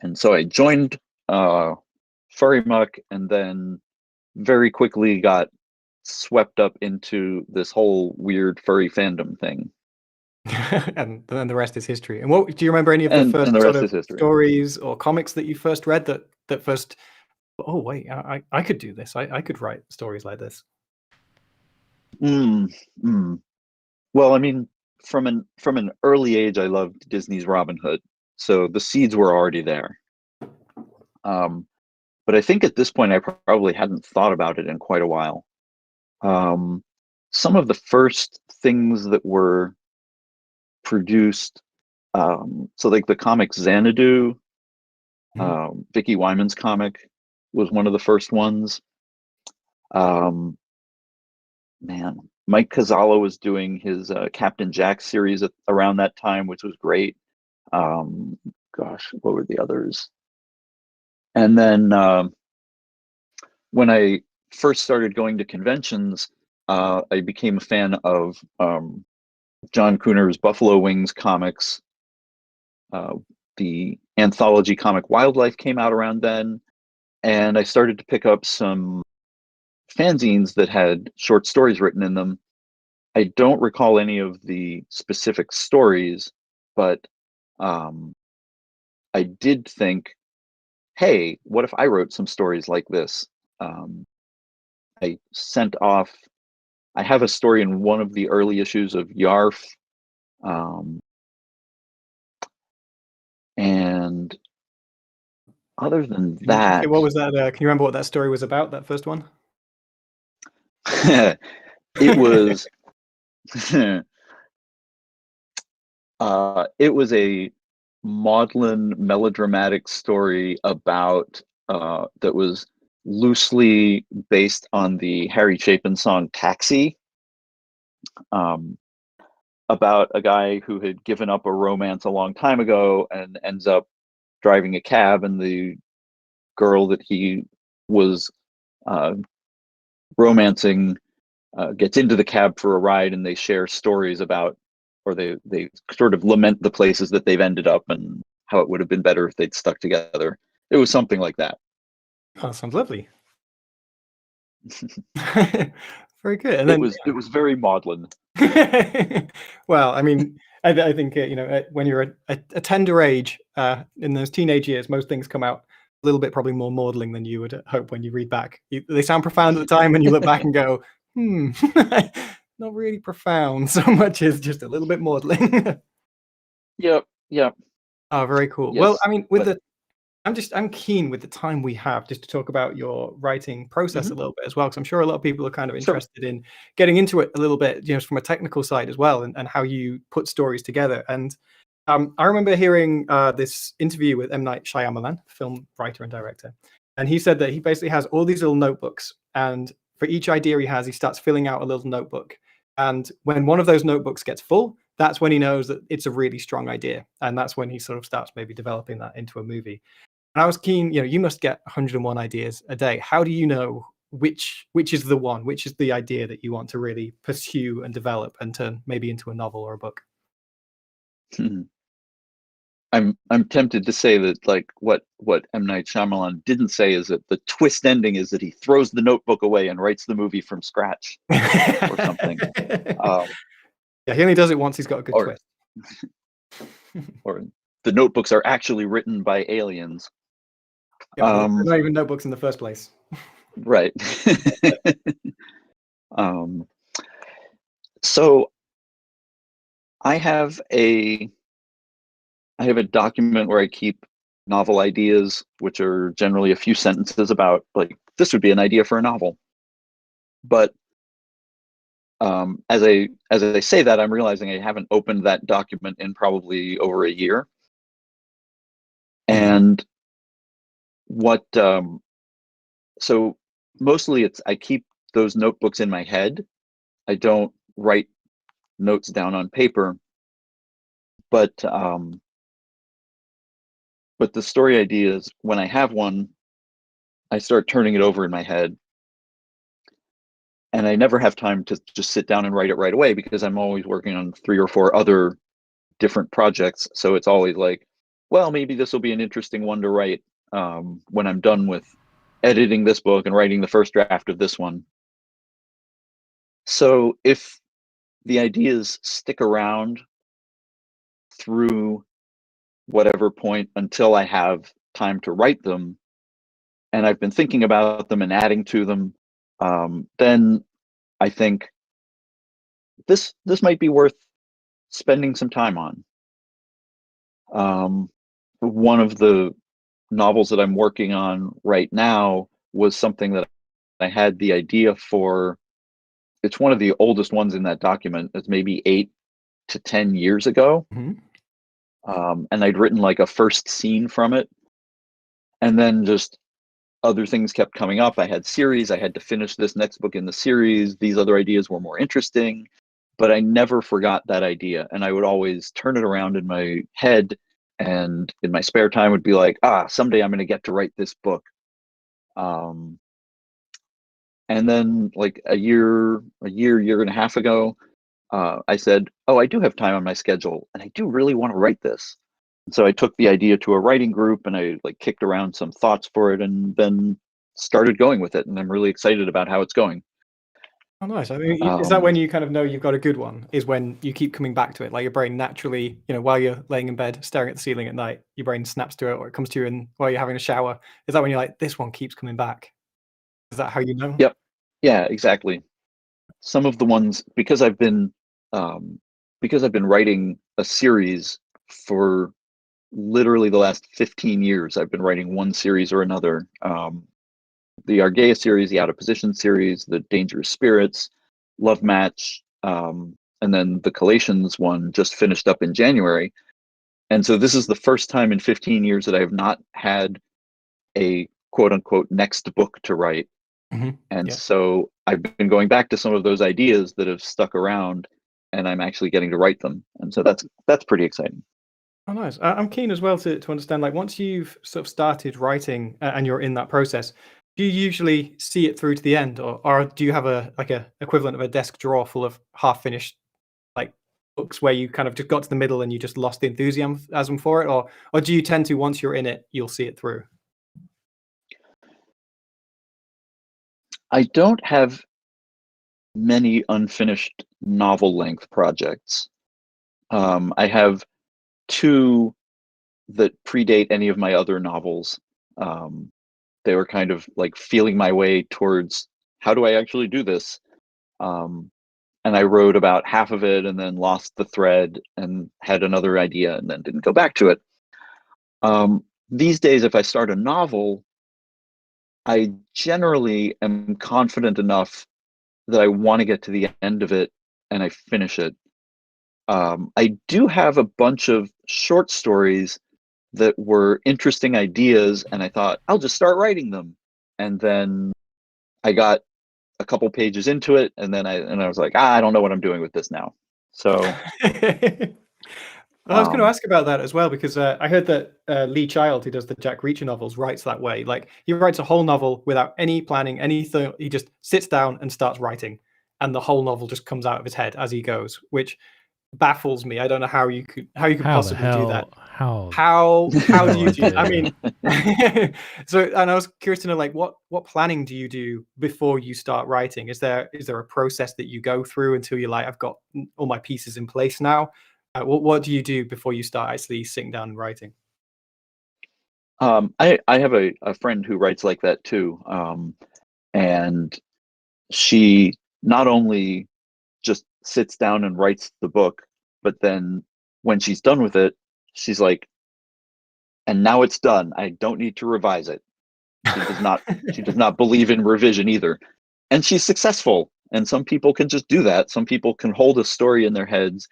And so I joined Furry Muck, and then very quickly got swept up into this whole weird furry fandom thing. And then the rest is history. And what do you remember any of the And first the sort rest of is history. stories or comics that you first read that first? Oh wait, I could do this. I could write stories like this. Well, I mean, from an early age, I loved Disney's Robin Hood, so the seeds were already there. But I think at this point, I probably hadn't thought about it in quite a while. Some of the first things that were produced so like the comic Xanadu, Vicky Wyman's comic was one of the first ones. Man, Mike Cazalo was doing his Captain Jack series around that time, which was great. Gosh, what were the others? And then when I first started going to conventions, I became a fan of John Cooner's Buffalo Wings comics. The anthology comic Wildlife came out around then, and I started to pick up some fanzines that had short stories written in them. I don't recall any of the specific stories, but I did think, hey, what if I wrote some stories like this? I sent off, I have a story in one of the early issues of Yarf. And other than that, What was that? Can you remember what that story was about, that first one? it was it was a maudlin melodramatic story about that was loosely based on the Harry Chapin song Taxi, about a guy who had given up a romance a long time ago and ends up driving a cab, and the girl that he was romancing gets into the cab for a ride, and they share stories about, or they sort of lament the places that they've ended up and how it would have been better if they'd stuck together. It was something like that. Oh, sounds lovely. Very good. And then it was very maudlin. well, I mean, I think when you're a tender age, in those teenage years, most things come out a little bit probably more maudling than you would hope when you read back. They sound profound at the time, and you look back and go, not really profound so much as just a little bit maudling. Yep. Oh, very cool. Yes, Well, I mean, I'm keen with the time we have just to talk about your writing process a little bit as well, because I'm sure a lot of people are kind of interested in getting into it a little bit, from a technical side as well, and how you put stories together. And I remember hearing this interview with M. Night Shyamalan, film writer and director, and he said that he basically has all these little notebooks, and for each idea he has, he starts filling out a little notebook. And when one of those notebooks gets full, that's when he knows that it's a really strong idea, and that's when he sort of starts maybe developing that into a movie. And I was keen, you must get 101 ideas a day. How do you know which is the one, which is the idea that you want to really pursue and develop and turn maybe into a novel or a book? I'm tempted to say that, like, what M. Night Shyamalan didn't say is that the twist ending is that he throws the notebook away and writes the movie from scratch or something. Yeah, he only does it once he's got a good twist. Or the notebooks are actually written by aliens. Yeah, they're not even notebooks in the first place. Right. So I have a document where I keep novel ideas, which are generally a few sentences about, like, this would be an idea for a novel. But as I say that, I'm realizing I haven't opened that document in probably over a year. And so mostly I keep those notebooks in my head. I don't write notes down on paper, but the story ideas, when I have one, I start turning it over in my head, and I never have time to just sit down and write it right away because I'm always working on 3 or 4 other different projects. So it's always like, well, maybe this will be an interesting one to write when I'm done with editing this book and writing the first draft of this one. So if the ideas stick around through whatever point until I have time to write them, and I've been thinking about them and adding to them, then I think this might be worth spending some time on. One of the novels that I'm working on right now was something that I had the idea for. It's one of the oldest ones in that document. It's maybe 8 to 10 years ago. Mhm. And I'd written like a first scene from it. And then just other things kept coming up. I had series. I had to finish this next book in the series. These other ideas were more interesting, but I never forgot that idea. And I would always turn it around in my head, and in my spare time would be like, someday I'm going to get to write this book. And then like a year and a half ago, I said, I do have time on my schedule and I do really want to write this. And so I took the idea to a writing group and I like kicked around some thoughts for it and then started going with it. And I'm really excited about how it's going. Oh, nice. I mean, is that when you kind of know you've got a good one? Is when you keep coming back to it, like your brain naturally, while you're laying in bed staring at the ceiling at night, your brain snaps to it, or it comes to you while you're having a shower. Is that when you're like, this one keeps coming back? Is that how you know? Yep. Yeah, exactly. Some of the ones, because I've been writing a series for literally the last 15 years. I've been writing one series or another. The Argaea series, the Out of Position series, the Dangerous Spirits, Love Match, and then the Collations one just finished up in January. And so this is the first time in 15 years that I have not had a quote unquote next book to write. Mm-hmm. And so I've been going back to some of those ideas that have stuck around, and I'm actually getting to write them. And so that's pretty exciting. Oh, nice. I'm keen as well to understand, like, once you've sort of started writing and you're in that process, do you usually see it through to the end, or do you have a equivalent of a desk drawer full of half finished like books where you kind of just got to the middle and you just lost the enthusiasm for it, or do you tend to, once you're in it, you'll see it through? I don't have many unfinished novel length projects. I have 2 that predate any of my other novels. They were kind of like feeling my way towards how do I actually do this? And I wrote about half of it and then lost the thread and had another idea and then didn't go back to it. These days, if I start a novel, I generally am confident enough that I want to get to the end of it and I finish it. I do have a bunch of short stories that were interesting ideas, and I thought I'll just start writing them. And then I got a couple pages into it, and then I was like, I don't know what I'm doing with this now. So I was going to ask about that as well, because I heard that Lee Child, who does the Jack Reacher novels, writes that way. Like, he writes a whole novel without any planning, anything. He just sits down and starts writing, and the whole novel just comes out of his head as he goes, which baffles me. I don't know how you could possibly do that. How do you do? I mean, so, and I was curious to know, like, what planning do you do before you start writing? Is there a process that you go through until you're like, I've got all my pieces in place now? What do you do before you start actually sitting down and writing? I have a friend who writes like that too, and she not only just sits down and writes the book, but then when she's done with it, she's like, and now it's done. I don't need to revise it. She does not believe in revision either. And she's successful. And some people can just do that. Some people can hold a story in their heads.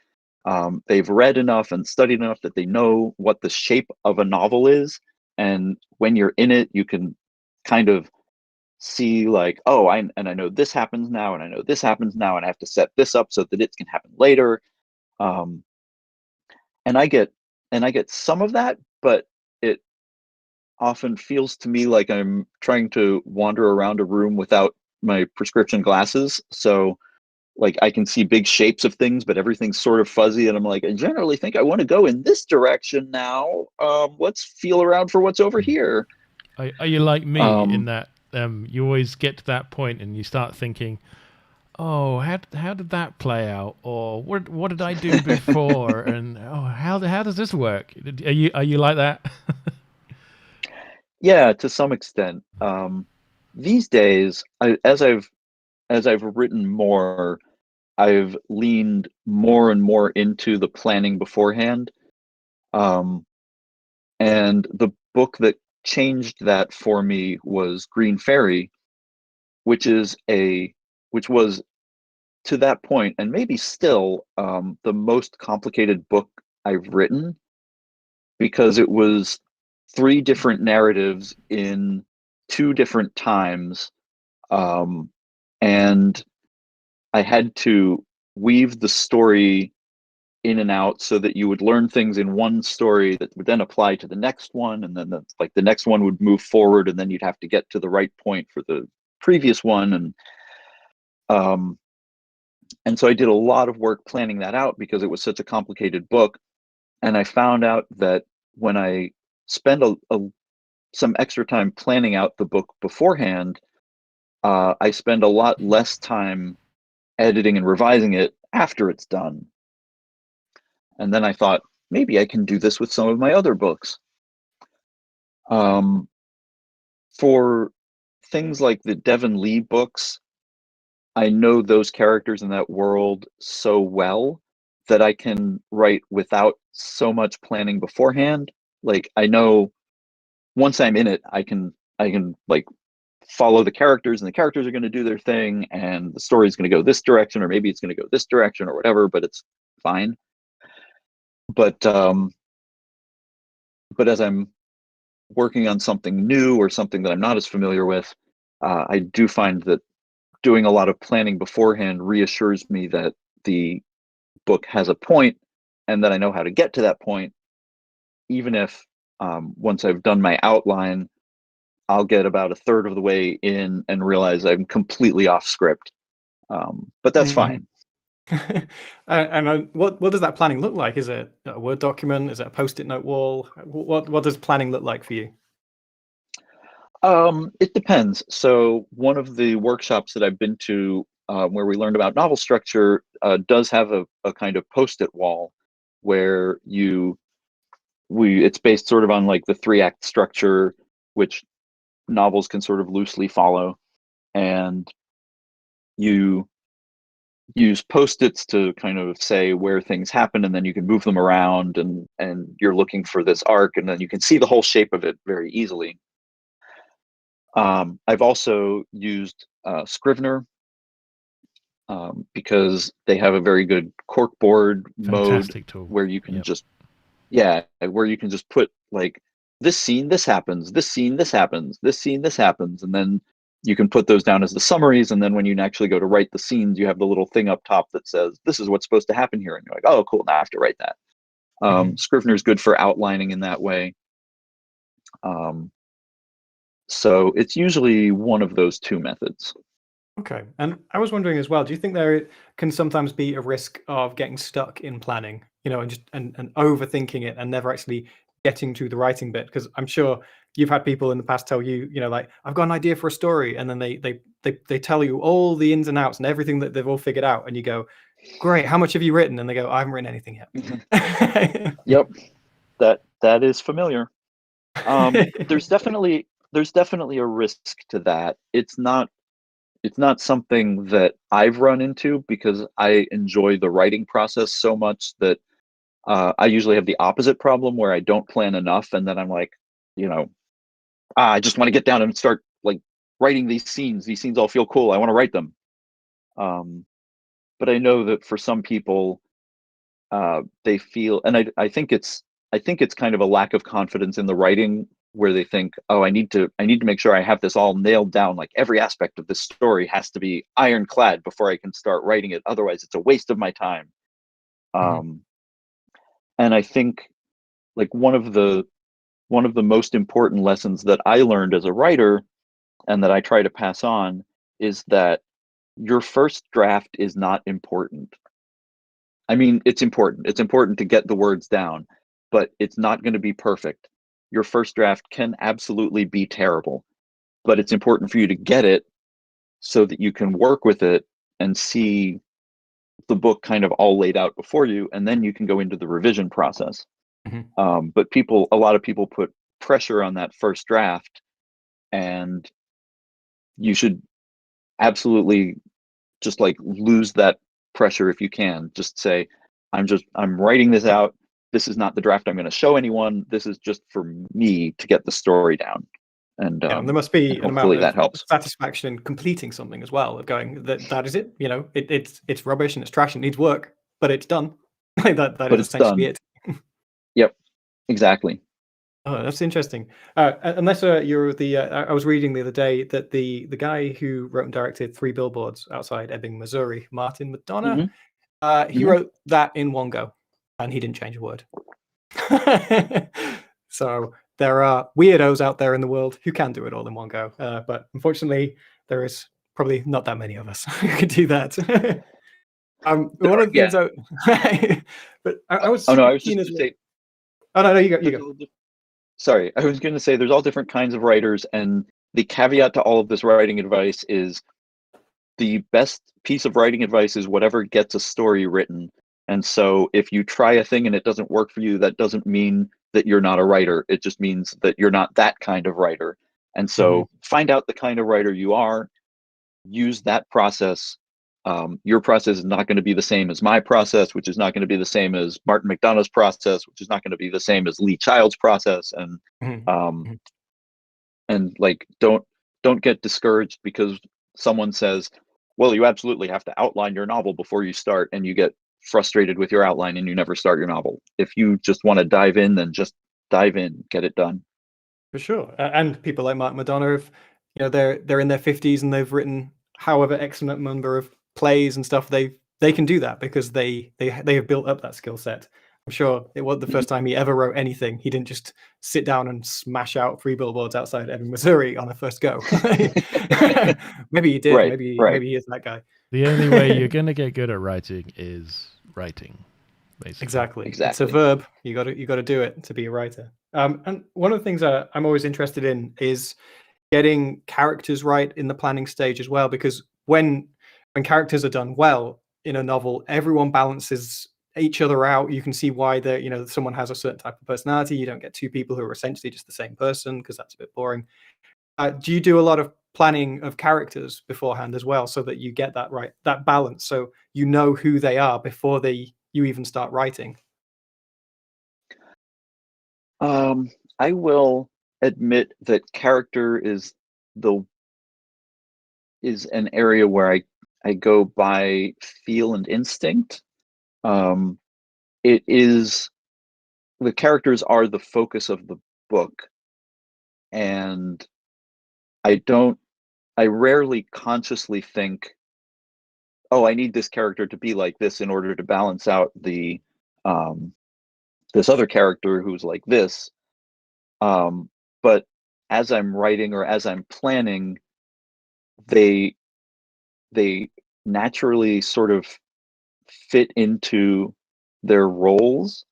They've read enough and studied enough that they know what the shape of a novel is. And when you're in it, you can kind of see like, I know this happens now, and I know this happens now, and I have to set this up so that it can happen later. And I get some of that, but it often feels to me like I'm trying to wander around a room without my prescription glasses. So like I can see big shapes of things, but everything's sort of fuzzy. And I'm like, I generally think I want to go in this direction now. Let's feel around for what's over here. Are you like me in that you always get to that point and you start thinking, oh, how did that play out? Or what did I do before? And how does this work? Are you like that? Yeah, to some extent. These days, as I've written more, I've leaned more and more into the planning beforehand. And the book that changed that for me was Green Fairy, which was to that point, and maybe still, the most complicated book I've written, because it was 3 different narratives in 2 different times, and I had to weave the story in and out so that you would learn things in one story that would then apply to the next one, and then the next one would move forward, and then you'd have to get to the right point for the previous one, and so I did a lot of work planning that out because it was such a complicated book. And I found out that when I spend some extra time planning out the book beforehand, I spend a lot less time editing and revising it after it's done. And then I thought, maybe I can do this with some of my other books. For things like the Devon Lee books, I know those characters in that world so well that I can write without so much planning beforehand. Like, I know once I'm in it, I can like follow the characters, and the characters are going to do their thing, and the story is going to go this direction, or maybe it's going to go this direction or whatever, but it's fine. But as I'm working on something new or something that I'm not as familiar with, I do find that doing a lot of planning beforehand reassures me that the book has a point and that I know how to get to that point, even if once I've done my outline, I'll get about a third of the way in and realize I'm completely off script. But that's fine. And what does that planning look like? Is it a Word document? Is it a Post-it note wall? What does planning look like for you? It depends. So one of the workshops that I've been to where we learned about novel structure does have a kind of Post-it wall where it's based sort of on like the 3-act structure, which novels can sort of loosely follow, and you use Post-its to kind of say where things happen, and then you can move them around, and you're looking for this arc, and then you can see the whole shape of it very easily. I've also used Scrivener because they have a very good corkboard Fantastic mode tool. where you can Yep. where you can just put like, this scene, this happens, this scene, this happens, this scene, this happens, and then you can put those down as the summaries, and then when you actually go to write the scenes, you have the little thing up top that says, this is what's supposed to happen here, and you're like, oh, cool, now I have to write that. Scrivener is good for outlining in that way. So it's usually one of those 2 methods. Okay. And I was wondering as well, do you think there can sometimes be a risk of getting stuck in planning, and just and overthinking it and never actually getting to the writing bit? Because I'm sure you've had people in the past tell you, like, I've got an idea for a story, and then they tell you all the ins and outs and everything that they've all figured out, and you go, great, how much have you written? And they go, I haven't written anything yet. Yep, that is familiar. There's definitely a risk to that. It's not something that I've run into because I enjoy the writing process so much that I usually have the opposite problem where I don't plan enough, and then I'm like, I just want to get down and start like writing these scenes. These scenes all feel cool. I want to write them. But I know that for some people, they feel, and I think it's kind of a lack of confidence in the writing, where they think, oh, I need to make sure I have this all nailed down. Like, every aspect of this story has to be ironclad before I can start writing it. Otherwise, it's a waste of my time. And I think, like, one of the most important lessons that I learned as a writer, and that I try to pass on, is that your first draft is not important. I mean, it's important. It's important to get the words down, but it's not going to be perfect. Your first draft can absolutely be terrible, but it's important for you to get it so that you can work with it and see the book kind of all laid out before you, and then you can go into the revision process. But a lot of people put pressure on that first draft, and you should absolutely just like lose that pressure if you can. Just say, I'm writing this out. This is not the draft I'm going to show anyone. This is just for me to get the story down. And Yeah, and there must be an hopefully amount that of helps. satisfaction in completing something as well, of going, that is it, it's rubbish and it's trash and needs work, but it's done. Like that But is it's essentially done. it. Yep, exactly. Oh, that's interesting. Unless you're the, I was reading the other day that the guy who wrote and directed 3 Billboards Outside Ebbing, Missouri, Martin McDonough, he Mhm. wrote that in one go, and he didn't change a word. So there are weirdos out there in the world who can do it all in one go, but unfortunately, there is probably not that many of us who could do that. One of the things but I was Oh no, super I was just keen going as to well. say. Oh no, you go. There's all Sorry, I was going to say there's all different kinds of writers, and the caveat to all of this writing advice is the best piece of writing advice is whatever gets a story written. And so if you try a thing and it doesn't work for you, that doesn't mean that you're not a writer. It just means that you're not that kind of writer. And so find out the kind of writer you are, use that process. Your process is not going to be the same as my process, which is not going to be the same as Martin McDonough's process, which is not going to be the same as Lee Child's process. And like, don't get discouraged because someone says, well, you absolutely have to outline your novel before you start, and you get frustrated with your outline and you never start your novel. If you just want to dive in, then just dive in, get it done. For sure. And people like Mark Madonna, if they're in their 50s and they've written however excellent number of plays and stuff, they can do that because they have built up that skill set. I'm sure it wasn't the first time he ever wrote anything. He didn't just sit down and smash out 3 Billboards Outside Ebbing, Missouri on a first go. Maybe he did. Right, maybe right. he is that guy. The only way you're going to get good at writing is writing, basically. Exactly. It's a Exactly. verb. You got to do it to be a writer. And one of the things I'm always interested in is getting characters right in the planning stage as well, because when characters are done well in a novel, everyone balances each other out. You can see why someone has a certain type of personality. You don't get 2 people who are essentially just the same person, because that's a bit boring. Do you do a lot of planning of characters beforehand as well, so that you get that right, that balance, so you know who they are before you even start writing? I will admit that character is an area where I go by feel and instinct. It is, the characters are the focus of the book, and I rarely consciously think, oh, I need this character to be like this in order to balance out the this other character who's like this. But as I'm writing or as I'm planning, they naturally sort of fit into their roles,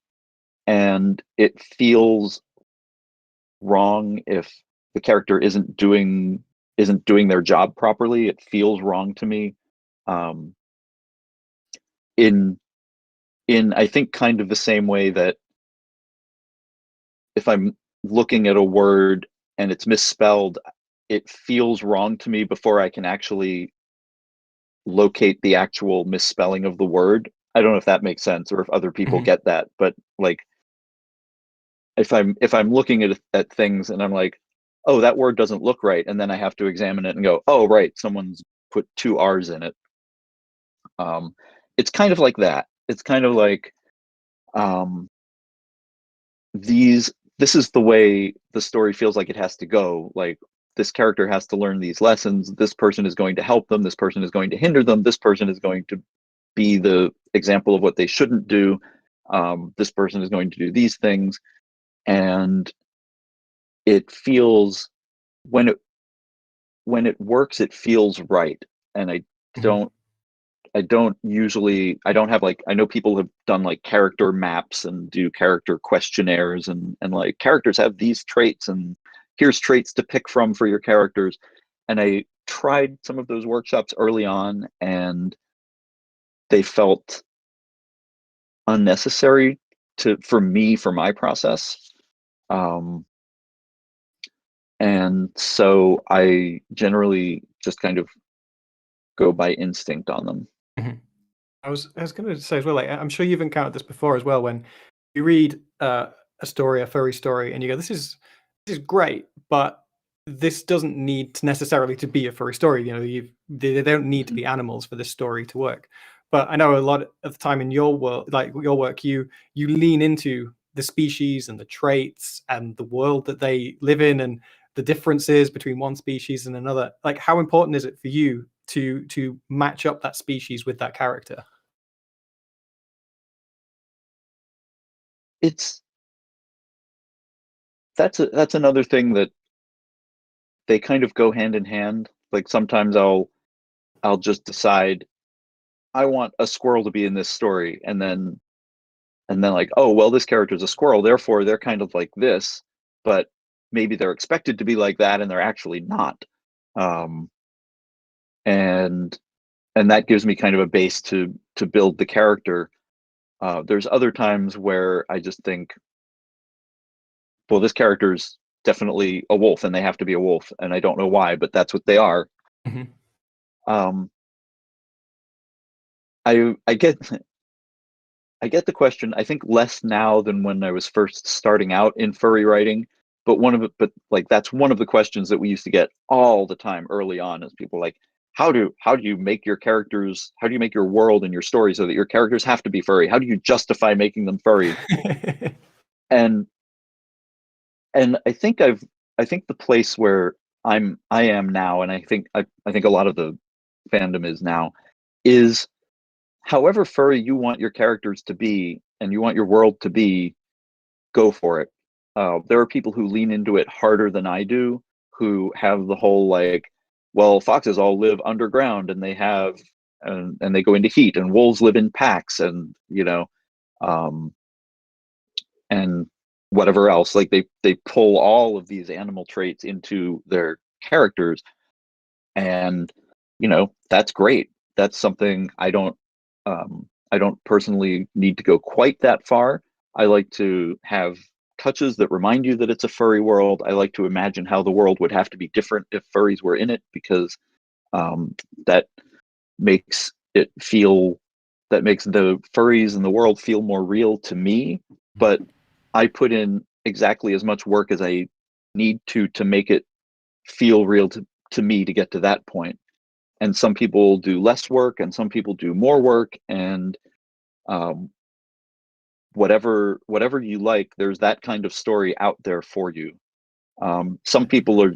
and it feels wrong if the character isn't doing their job properly. It feels wrong to me. In I think kind of the same way that if I'm looking at a word and it's misspelled, it feels wrong to me before I can actually locate the actual misspelling of the word. I don't know if that makes sense or if other people get that, but like if I'm looking at things and I'm like, oh, that word doesn't look right, and then I have to examine it and go, oh, right, someone's put 2 R's in it. It's kind of like that. It's kind of like this is the way the story feels like it has to go. Like, this character has to learn these lessons. This person is going to help them. This person is going to hinder them. This person is going to be the example of what they shouldn't do. This person is going to do these things. And it feels, when it works, it feels right. And I don't have, like, I know people have done like character maps and do character questionnaires and like, characters have these traits and here's traits to pick from for your characters. And I tried some of those workshops early on, and they felt unnecessary for my process. And so I generally just kind of go by instinct on them. I was going to say as well, like, I'm sure you've encountered this before as well, when you read a story, a furry story, and you go, this is great, but this doesn't need to necessarily to be a furry story. You know, they don't need to be animals for this story to work. But I know a lot of the time in your world, like your work, you lean into the species and the traits and the world that they live in and the differences between one species and another. Like, how important is it for you to match up that species with that character? That's another thing that they kind of go hand in hand. Like sometimes I'll just decide I want a squirrel to be in this story, and then like, oh well, this character is a squirrel, therefore they're kind of like this, but maybe they're expected to be like that and they're actually not. Um, and that gives me kind of a base to build the character. There's other times where I just think, well, this character's definitely a wolf and they have to be a wolf, and I don't know why, but that's what they are. Mhm. I get the question, I think less now than when I was first starting out in furry writing, but that's one of the questions that we used to get all the time early on, is people like, how do you make your characters, how do you make your world and your story so that your characters have to be furry? How do you justify making them furry? and I think the place where I am now, and I think a lot of the fandom is now, is however furry you want your characters to be and you want your world to be, go for it. There are people who lean into it harder than I do, who have the whole like, well, foxes all live underground and they have and they go into heat, and wolves live in packs, and and whatever else. Like they pull all of these animal traits into their characters, and that's great. That's something I don't personally need to go quite that far. I like to have touches that remind you that it's a furry world. I like to imagine how the world would have to be different if furries were in it, because that makes it feel that makes the furries and the world feel more real to me. But I put in exactly as much work as I need to make it feel real to me to get to that point. And some people do less work and some people do more work, and whatever you like, there's that kind of story out there for you. Some people are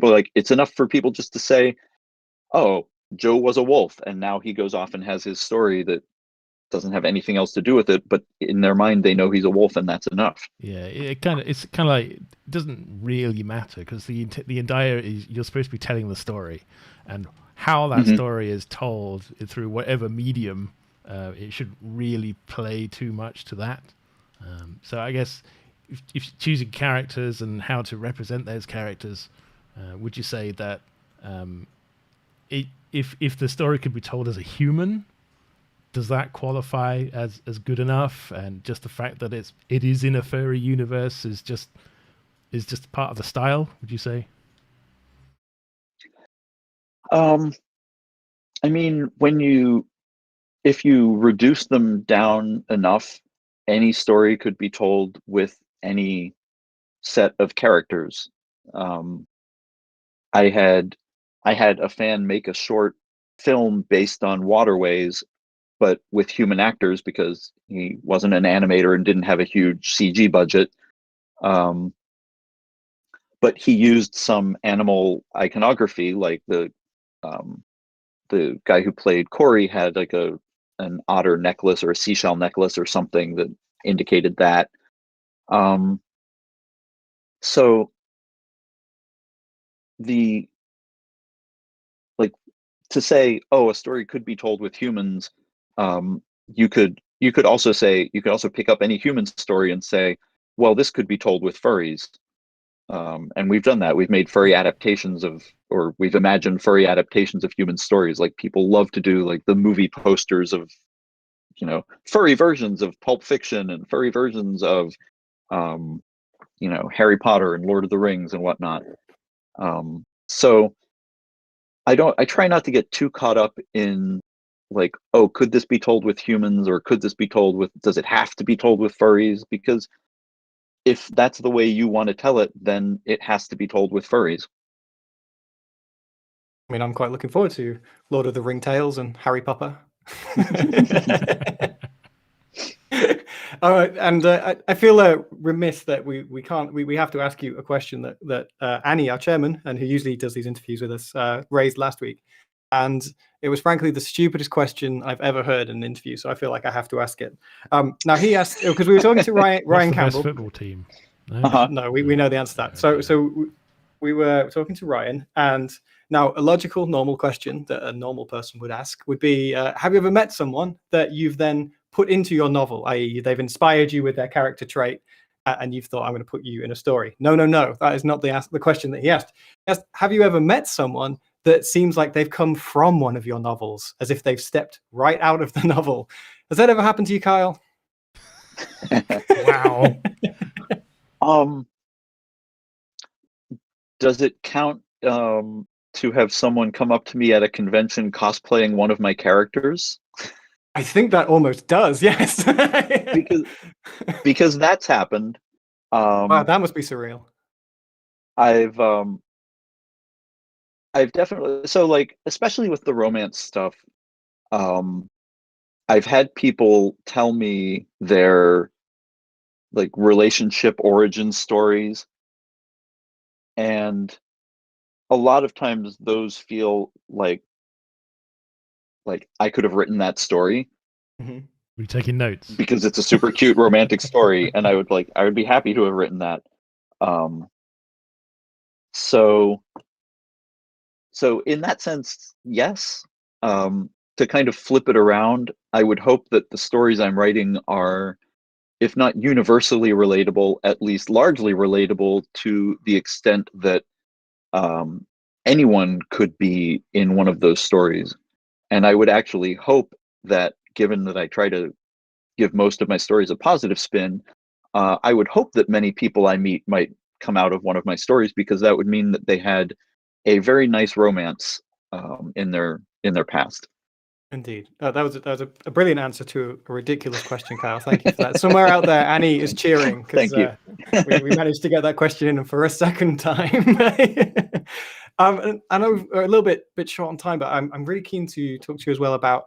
like, it's enough for people just to say, oh, Joe was a wolf, and now he goes off and has his story that doesn't have anything else to do with it, but in their mind they know he's a wolf, and that's enough. Yeah, it's kind of like, it doesn't really matter, because the entire you're supposed to be telling the story, and how that story is told through whatever medium, it should really play too much to that. So I guess if choosing characters and how to represent those characters, would you say that if the story could be told as a human, does that qualify as good enough? And just the fact that it is in a furry universe is just part of the style, would you say? I mean, if you reduce them down enough, any story could be told with any set of characters. I had a fan make a short film based on waterways, but with human actors, because he wasn't an animator and didn't have a huge CG budget. But he used some animal iconography, like the guy who played Corey had like an otter necklace or a seashell necklace or something that indicated that. So to say, oh, a story could be told with humans, you could also pick up any human story and say, well, this could be told with furries. And we've done that. We've made furry adaptations or we've imagined furry adaptations of human stories. Like, people love to do like the movie posters of, furry versions of Pulp Fiction and furry versions of, Harry Potter and Lord of the Rings and whatnot. So I try not to get too caught up in like, oh, could this be told with humans, or could this be told with, does it have to be told with furries? Because if that's the way you want to tell it, then it has to be told with furries. I mean, I'm quite looking forward to Lord of the Ring Tales and Harry Potter. All right, and I feel remiss that we can't. We have to ask you a question that Annie, our chairman, and who usually does these interviews with us, raised last week, and it was frankly the stupidest question I've ever heard in an interview. So I feel like I have to ask it. Now he asked because we were talking to Ryan What's the Campbell. best football team? No? No, we know the answer to that. So we were talking to Ryan, and now a logical, normal question that a normal person would ask would be: have you ever met someone that you've then put into your novel, i.e., they've inspired you with their character trait, and you've thought, "I'm going to put you in a story"? No. That is not the question that he asked. He asked, have you ever met someone that seems like they've come from one of your novels, as if they've stepped right out of the novel? Has that ever happened to you, Kyell? Wow. Does it count to have someone come up to me at a convention cosplaying one of my characters? I think that almost does, yes. because that's happened. Wow, that must be surreal. I've definitely, so like, especially with the romance stuff, I've had people tell me their like relationship origin stories, and a lot of times those feel like I could have written that story. Mm-hmm. We're taking notes because it's a super cute romantic story, and I would be happy to have written that. So in that sense, yes. To kind of flip it around, I would hope that the stories I'm writing are, if not universally relatable, at least largely relatable to the extent that anyone could be in one of those stories. And I would actually hope that, given that I try to give most of my stories a positive spin, I would hope that many people I meet might come out of one of my stories, because that would mean that they had a very nice romance in their past. Indeed. That was a brilliant answer to a ridiculous question, Kyell. Thank you for that. Somewhere out there, Annie is cheering because we managed to get that question in for a second time. And I know we're a little bit short on time, but I'm really keen to talk to you as well about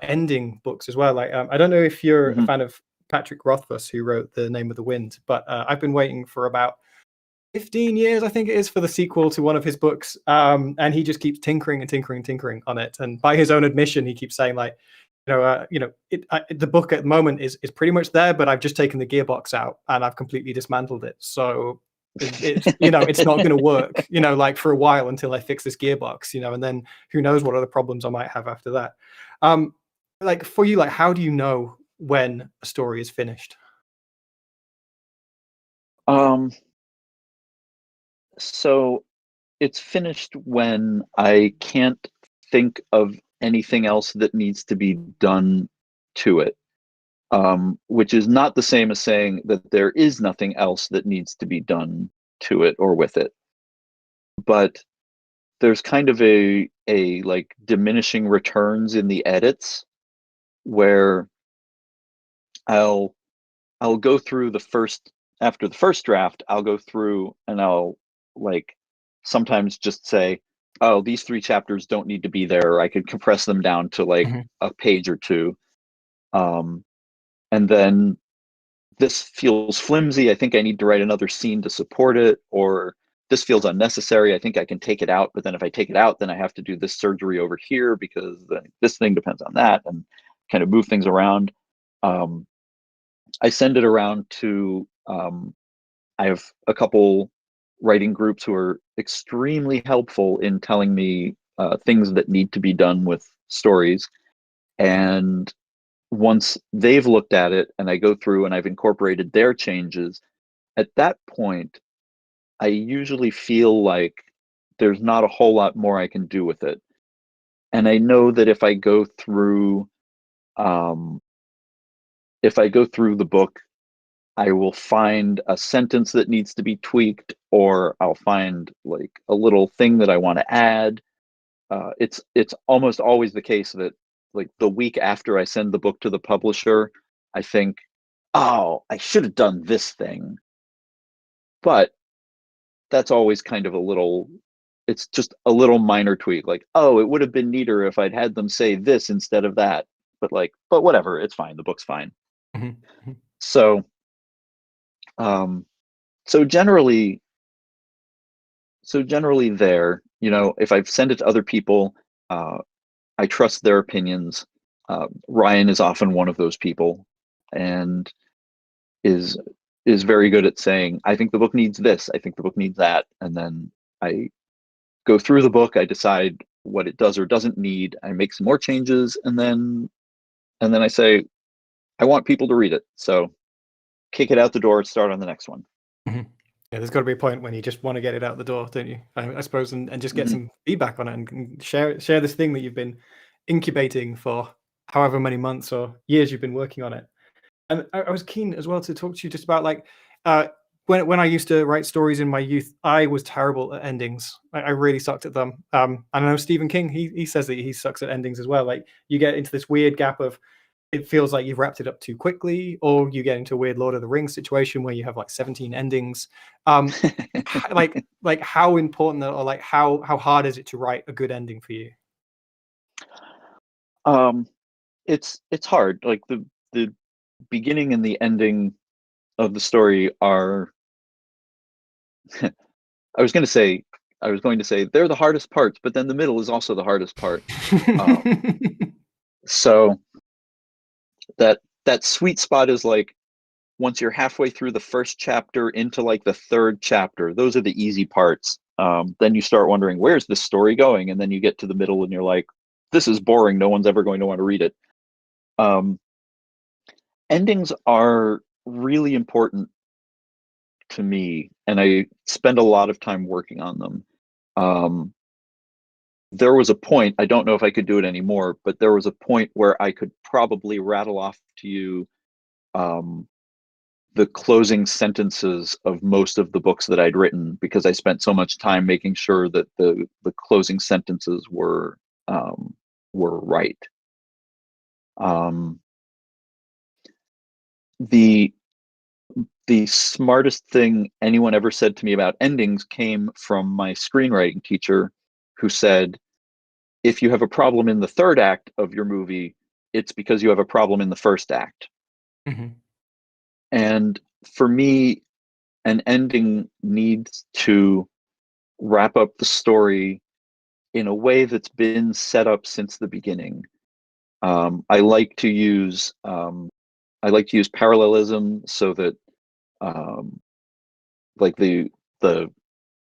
ending books as well. Like, I don't know if you're a fan of Patrick Rothfuss, who wrote The Name of the Wind, but I've been waiting for about 15 years, I think it is, for the sequel to one of his books, and he just keeps tinkering on it. And by his own admission, he keeps saying, like, the book at the moment is pretty much there, but I've just taken the gearbox out and I've completely dismantled it. So it's not going to work, like for a while until I fix this gearbox, and then who knows what other problems I might have after that. Like for you, like, how do you know when a story is finished? So it's finished when I can't think of anything else that needs to be done to it, which is not the same as saying that there is nothing else that needs to be done to it or with it. But there's kind of a like diminishing returns in the edits, where I'll go through after the first draft, I'll go through and I'll like sometimes just say, oh, these 3 chapters don't need to be there, or I could compress them down to like a page or 2. And then this feels flimsy, I think I need to write another scene to support it, or this feels unnecessary, I think I can take it out, but then if I take it out, then I have to do this surgery over here because this thing depends on that, and kind of move things around. I send it around to, I have a couple writing groups who are extremely helpful in telling me things that need to be done with stories. And once they've looked at it and I go through and I've incorporated their changes, at that point, I usually feel like there's not a whole lot more I can do with it. And I know that if I go through the book, I will find a sentence that needs to be tweaked, or I'll find like a little thing that I want to add. It's almost always the case that like the week after I send the book to the publisher, I think, oh, I should have done this thing. but that's always kind of it's just a little minor tweak, like, oh, it would have been neater if I'd had them say this instead of that. But whatever, it's fine. The book's fine. Mm-hmm. So, so generally, there, if I send it to other people, I trust their opinions. Ryan is often one of those people, and is very good at saying, I think the book needs this, I think the book needs that, and then I go through the book, I decide what it does or doesn't need, I make some more changes, and then I say, I want people to read it, so kick it out the door, start on the next one. Mm-hmm. Yeah, there's got to be a point when you just want to get it out the door, don't you? I suppose, and just get some feedback on it and share this thing that you've been incubating for however many months or years you've been working on it. And I was keen as well to talk to you just about when I used to write stories in my youth, I was terrible at endings. I really sucked at them. I know Stephen King, he says that he sucks at endings as well. Like, you get into this weird gap of, it feels like you've wrapped it up too quickly, or you get into a weird Lord of the Rings situation where you have like 17 endings. Like how important, or like how hard is it to write a good ending for you? It's hard. Like the beginning and the ending of the story are I was going to say they're the hardest parts, but then the middle is also the hardest part. So that sweet spot is like, once you're halfway through the first chapter into like the third chapter, those are the easy parts. Then you start wondering, where's this story going? And then you get to the middle and you're like, this is boring. No one's ever going to want to read it. Endings are really important to me, and I spend a lot of time working on them. There was a point, I don't know if I could do it anymore, but there was a point where I could probably rattle off to you the closing sentences of most of the books that I'd written, because I spent so much time making sure that the closing sentences were right. The smartest thing anyone ever said to me about endings came from my screenwriting teacher, who said, if you have a problem in the third act of your movie, it's because you have a problem in the first act. Mm-hmm. And for me, an ending needs to wrap up the story in a way that's been set up since the beginning. I like to use parallelism, so that like the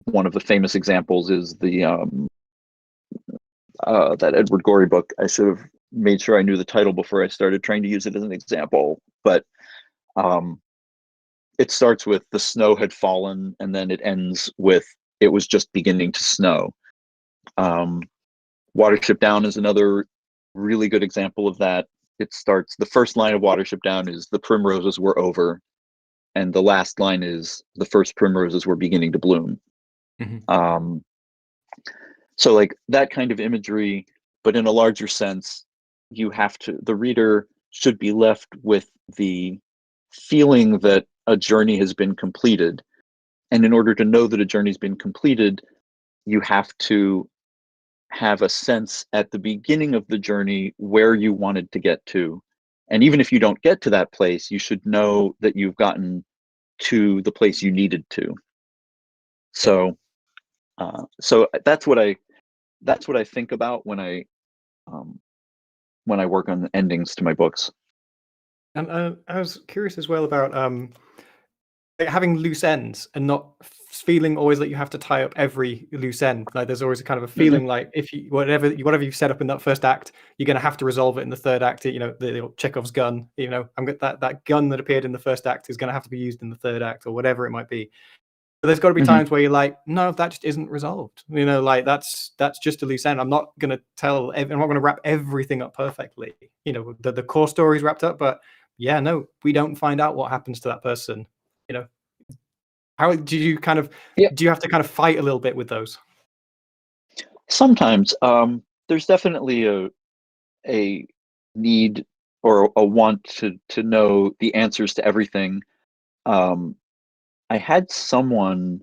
one of the famous examples is the that Edward Gorey book. I should have made sure I knew the title before I started trying to use it as an example, but it starts with the snow had fallen, and then it ends with it was just beginning to snow. Watership Down is another really good example of that. It starts, the first line of Watership Down is the primroses were over, and the last line is the first primroses were beginning to bloom. Mm-hmm. So like that kind of imagery, but in a larger sense, the reader should be left with the feeling that a journey has been completed. And in order to know that a journey's been completed, you have to have a sense at the beginning of the journey where you wanted to get to. And even if you don't get to that place, you should know that you've gotten to the place you needed to. So, so that's what I think about when I work on endings to my books. And I was curious as well about having loose ends and not feeling always that you have to tie up every loose end. Like, there's always a kind of a feeling like if you whatever you've set up in that first act, you're going to have to resolve it in the third act. You know, the Chekhov's gun. You know, I'm got that gun that appeared in the first act is going to have to be used in the third act, or whatever it might be. But there's got to be times where you're like, no, that just isn't resolved. You know, like that's just a loose end. I'm not going to wrap everything up perfectly. You know, the core story's wrapped up, but yeah, no, we don't find out what happens to that person. You know, how do you do you have to kind of fight a little bit with those? Sometimes there's definitely a need or a want to know the answers to everything. I had someone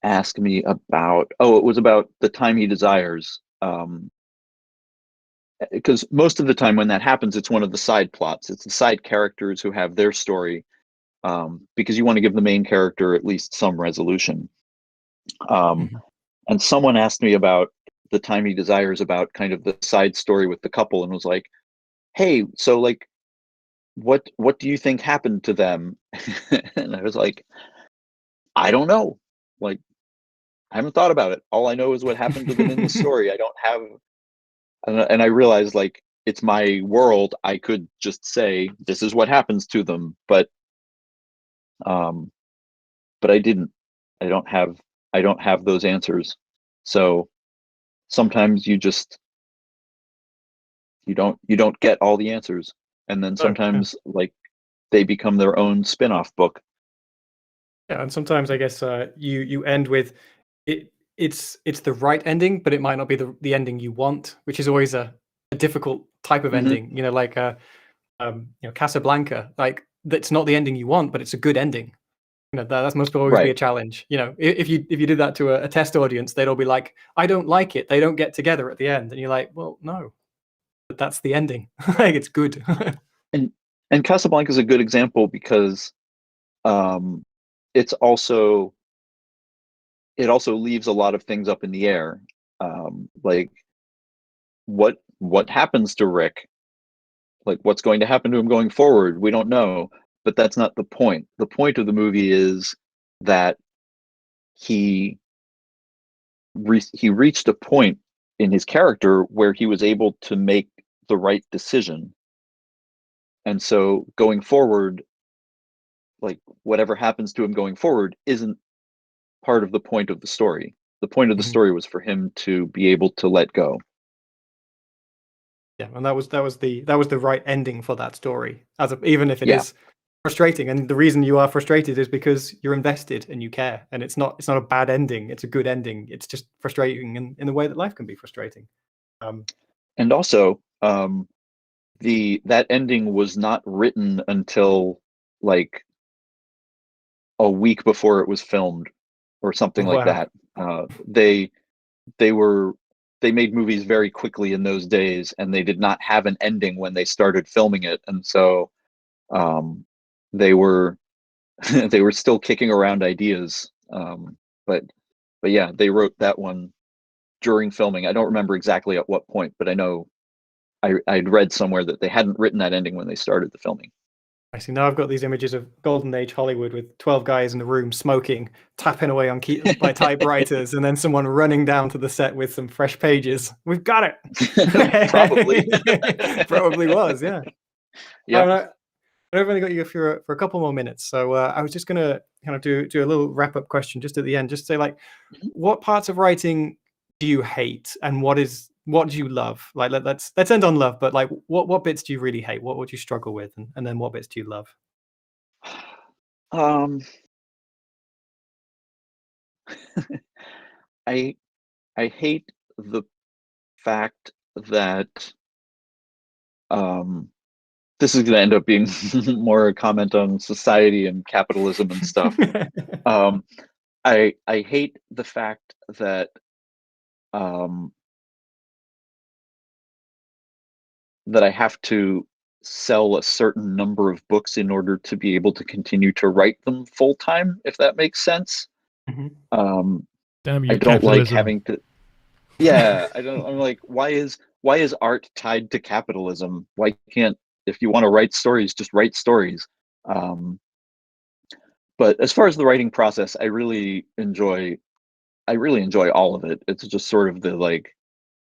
ask me about, it was about The Time He Desires. Because most of the time when that happens, it's one of the side plots. It's the side characters who have their story, because you want to give the main character at least some resolution. And someone asked me about The Time He Desires, about kind of the side story with the couple, and was like, hey, so like, what do you think happened to them? And I was like, I don't know. Like, I haven't thought about it. All I know is what happened to them in the story. I don't have, and I realized, like, it's my world. I could just say this is what happens to them, but I didn't. I don't have those answers. So sometimes you don't get all the answers, and then sometimes like they become their own spin-off book. Yeah, and sometimes I guess you end with it's the right ending, but it might not be the ending you want, which is always a difficult type of ending. You know, like Casablanca, like that's not the ending you want, but it's a good ending. You know, that must always be a Right. challenge. You know, if you did that to a test audience, they'd all be like, I don't like it. They don't get together at the end, and you're like, well, no, but that's the ending. Like it's good. And Casablanca is a good example because it's also it also leaves a lot of things up in the air. Like what happens to Rick? Like what's going to happen to him going forward? We don't know. But that's not the point. The point of the movie is that he reached a point in his character where he was able to make the right decision. And so going forward, like whatever happens to him going forward isn't part of the point of the story. The point of the story was for him to be able to let go. Yeah, and that was the right ending for that story, even if it Yeah. is frustrating. And the reason you are frustrated is because you're invested and you care, and it's not a bad ending. It's a good ending. It's just frustrating in the way that life can be frustrating. And also, that ending was not written until like a week before it was filmed, or something like Wow. that. They made movies very quickly in those days, and they did not have an ending when they started filming it, and so they were they were still kicking around ideas. But yeah, they wrote that one during filming. I don't remember exactly at what point, but I know I'd read somewhere that they hadn't written that ending when they started the filming. I see. Now I've got these images of golden age Hollywood with 12 guys in the room smoking, tapping away on typewriters, and then someone running down to the set with some fresh pages. We've got it. Probably. Probably was, yeah. Yeah. I've only got you for a couple more minutes, so I was just gonna kind of do a little wrap up question just at the end, just say like, what parts of writing do you hate, and what do you love? Like let's end on love, but like what bits do you really hate? What would you struggle with, and then what bits do you love? I hate the fact that this is going to end up being more a comment on society and capitalism and stuff. I hate the fact that that I have to sell a certain number of books in order to be able to continue to write them full time, if that makes sense. Damn you, I don't like capitalism. having to. Yeah, I don't. I'm like, why is art tied to capitalism? Why can't, if you want to write stories, just write stories? But as far as the writing process, I really enjoy all of it. It's just sort of the like,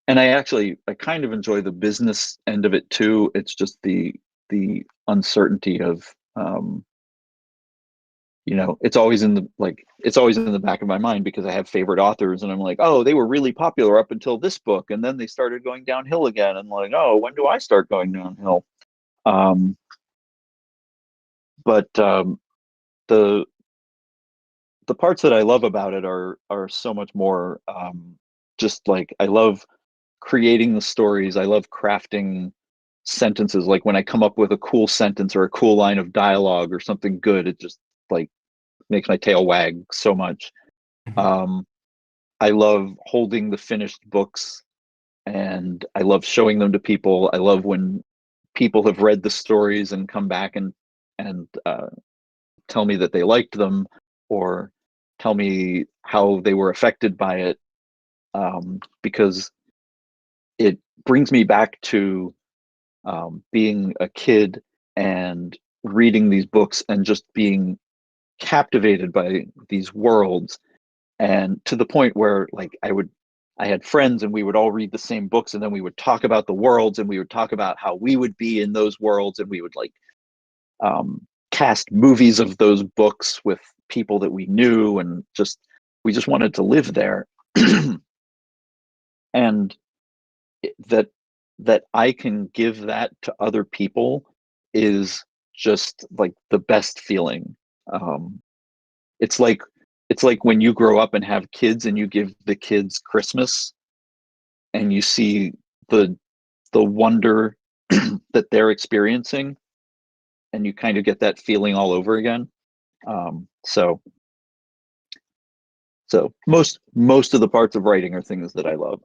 and I kind of enjoy the business end of it too. It's just the uncertainty of it's always in the back of my mind because I have favorite authors, and I'm like, oh, they were really popular up until this book, and then they started going downhill again, and like, oh, when do I start going downhill? But the parts that I love about it are so much more, just like, I love creating the stories. I love crafting sentences. Like when I come up with a cool sentence or a cool line of dialogue or something good, it just like, makes my tail wag so much. I love holding the finished books, and I love showing them to people. I love when people have read the stories and come back and tell me that they liked them, or tell me how they were affected by it, because it brings me back to being a kid and reading these books and just being captivated by these worlds, and to the point where like I had friends and we would all read the same books, and then we would talk about the worlds, and we would talk about how we would be in those worlds, and we would like cast movies of those books with people that we knew, and we just wanted to live there. And that I can give that to other people is just like the best feeling. It's like when you grow up and have kids and you give the kids Christmas and you see the wonder that they're experiencing, and you kind of get that feeling all over again. So most of the parts of writing are things that I love.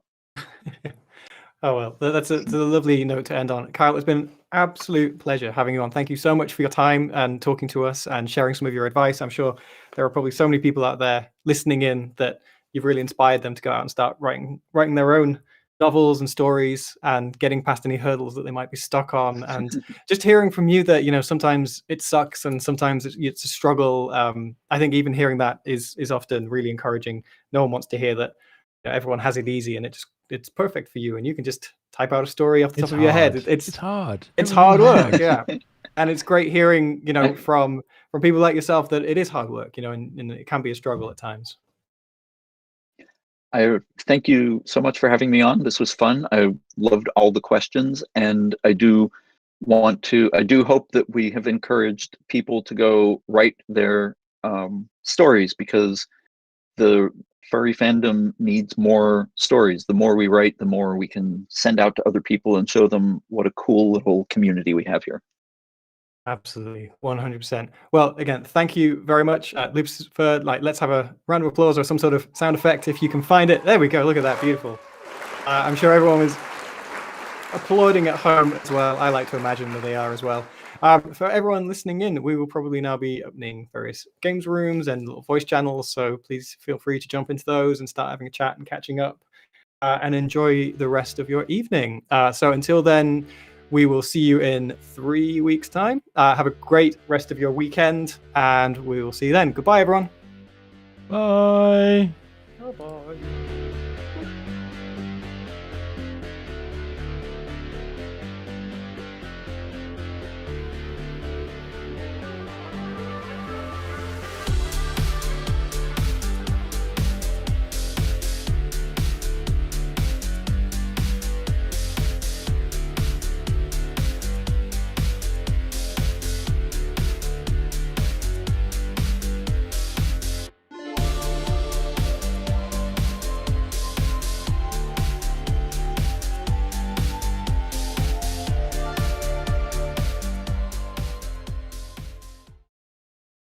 Oh, well, that's a lovely note to end on. Kyell, it's been an absolute pleasure having you on. Thank you so much for your time and talking to us and sharing some of your advice. I'm sure there are probably so many people out there listening in that you've really inspired them to go out and start writing their own novels and stories and getting past any hurdles that they might be stuck on. And just hearing from you that, sometimes it sucks and sometimes it's a struggle. I think even hearing that is often really encouraging. No one wants to hear that everyone has it easy and it's perfect for you and you can just type out a story off the top of your head. It's hard. It's hard work, yeah. And it's great hearing, from people like yourself that it is hard work, and it can be a struggle at times. I thank you so much for having me on. This was fun. I loved all the questions, and I do hope that we have encouraged people to go write their stories, because the furry fandom needs more stories. The more we write, the more we can send out to other people and show them what a cool little community we have here. Absolutely, 100%. Well, again, thank you very much, LondonFurs. Let's have a round of applause or some sort of sound effect if you can find it. There we go. Look at that, beautiful. I'm sure everyone was applauding at home as well. I like to imagine that they are as well. For everyone listening in, we will probably now be opening various games rooms and little voice channels, so please feel free to jump into those and start having a chat and catching up, and enjoy the rest of your evening. So until then, we will see you in 3 weeks' time. Have a great rest of your weekend, and we will see you then. Goodbye, everyone. Bye. Bye-bye.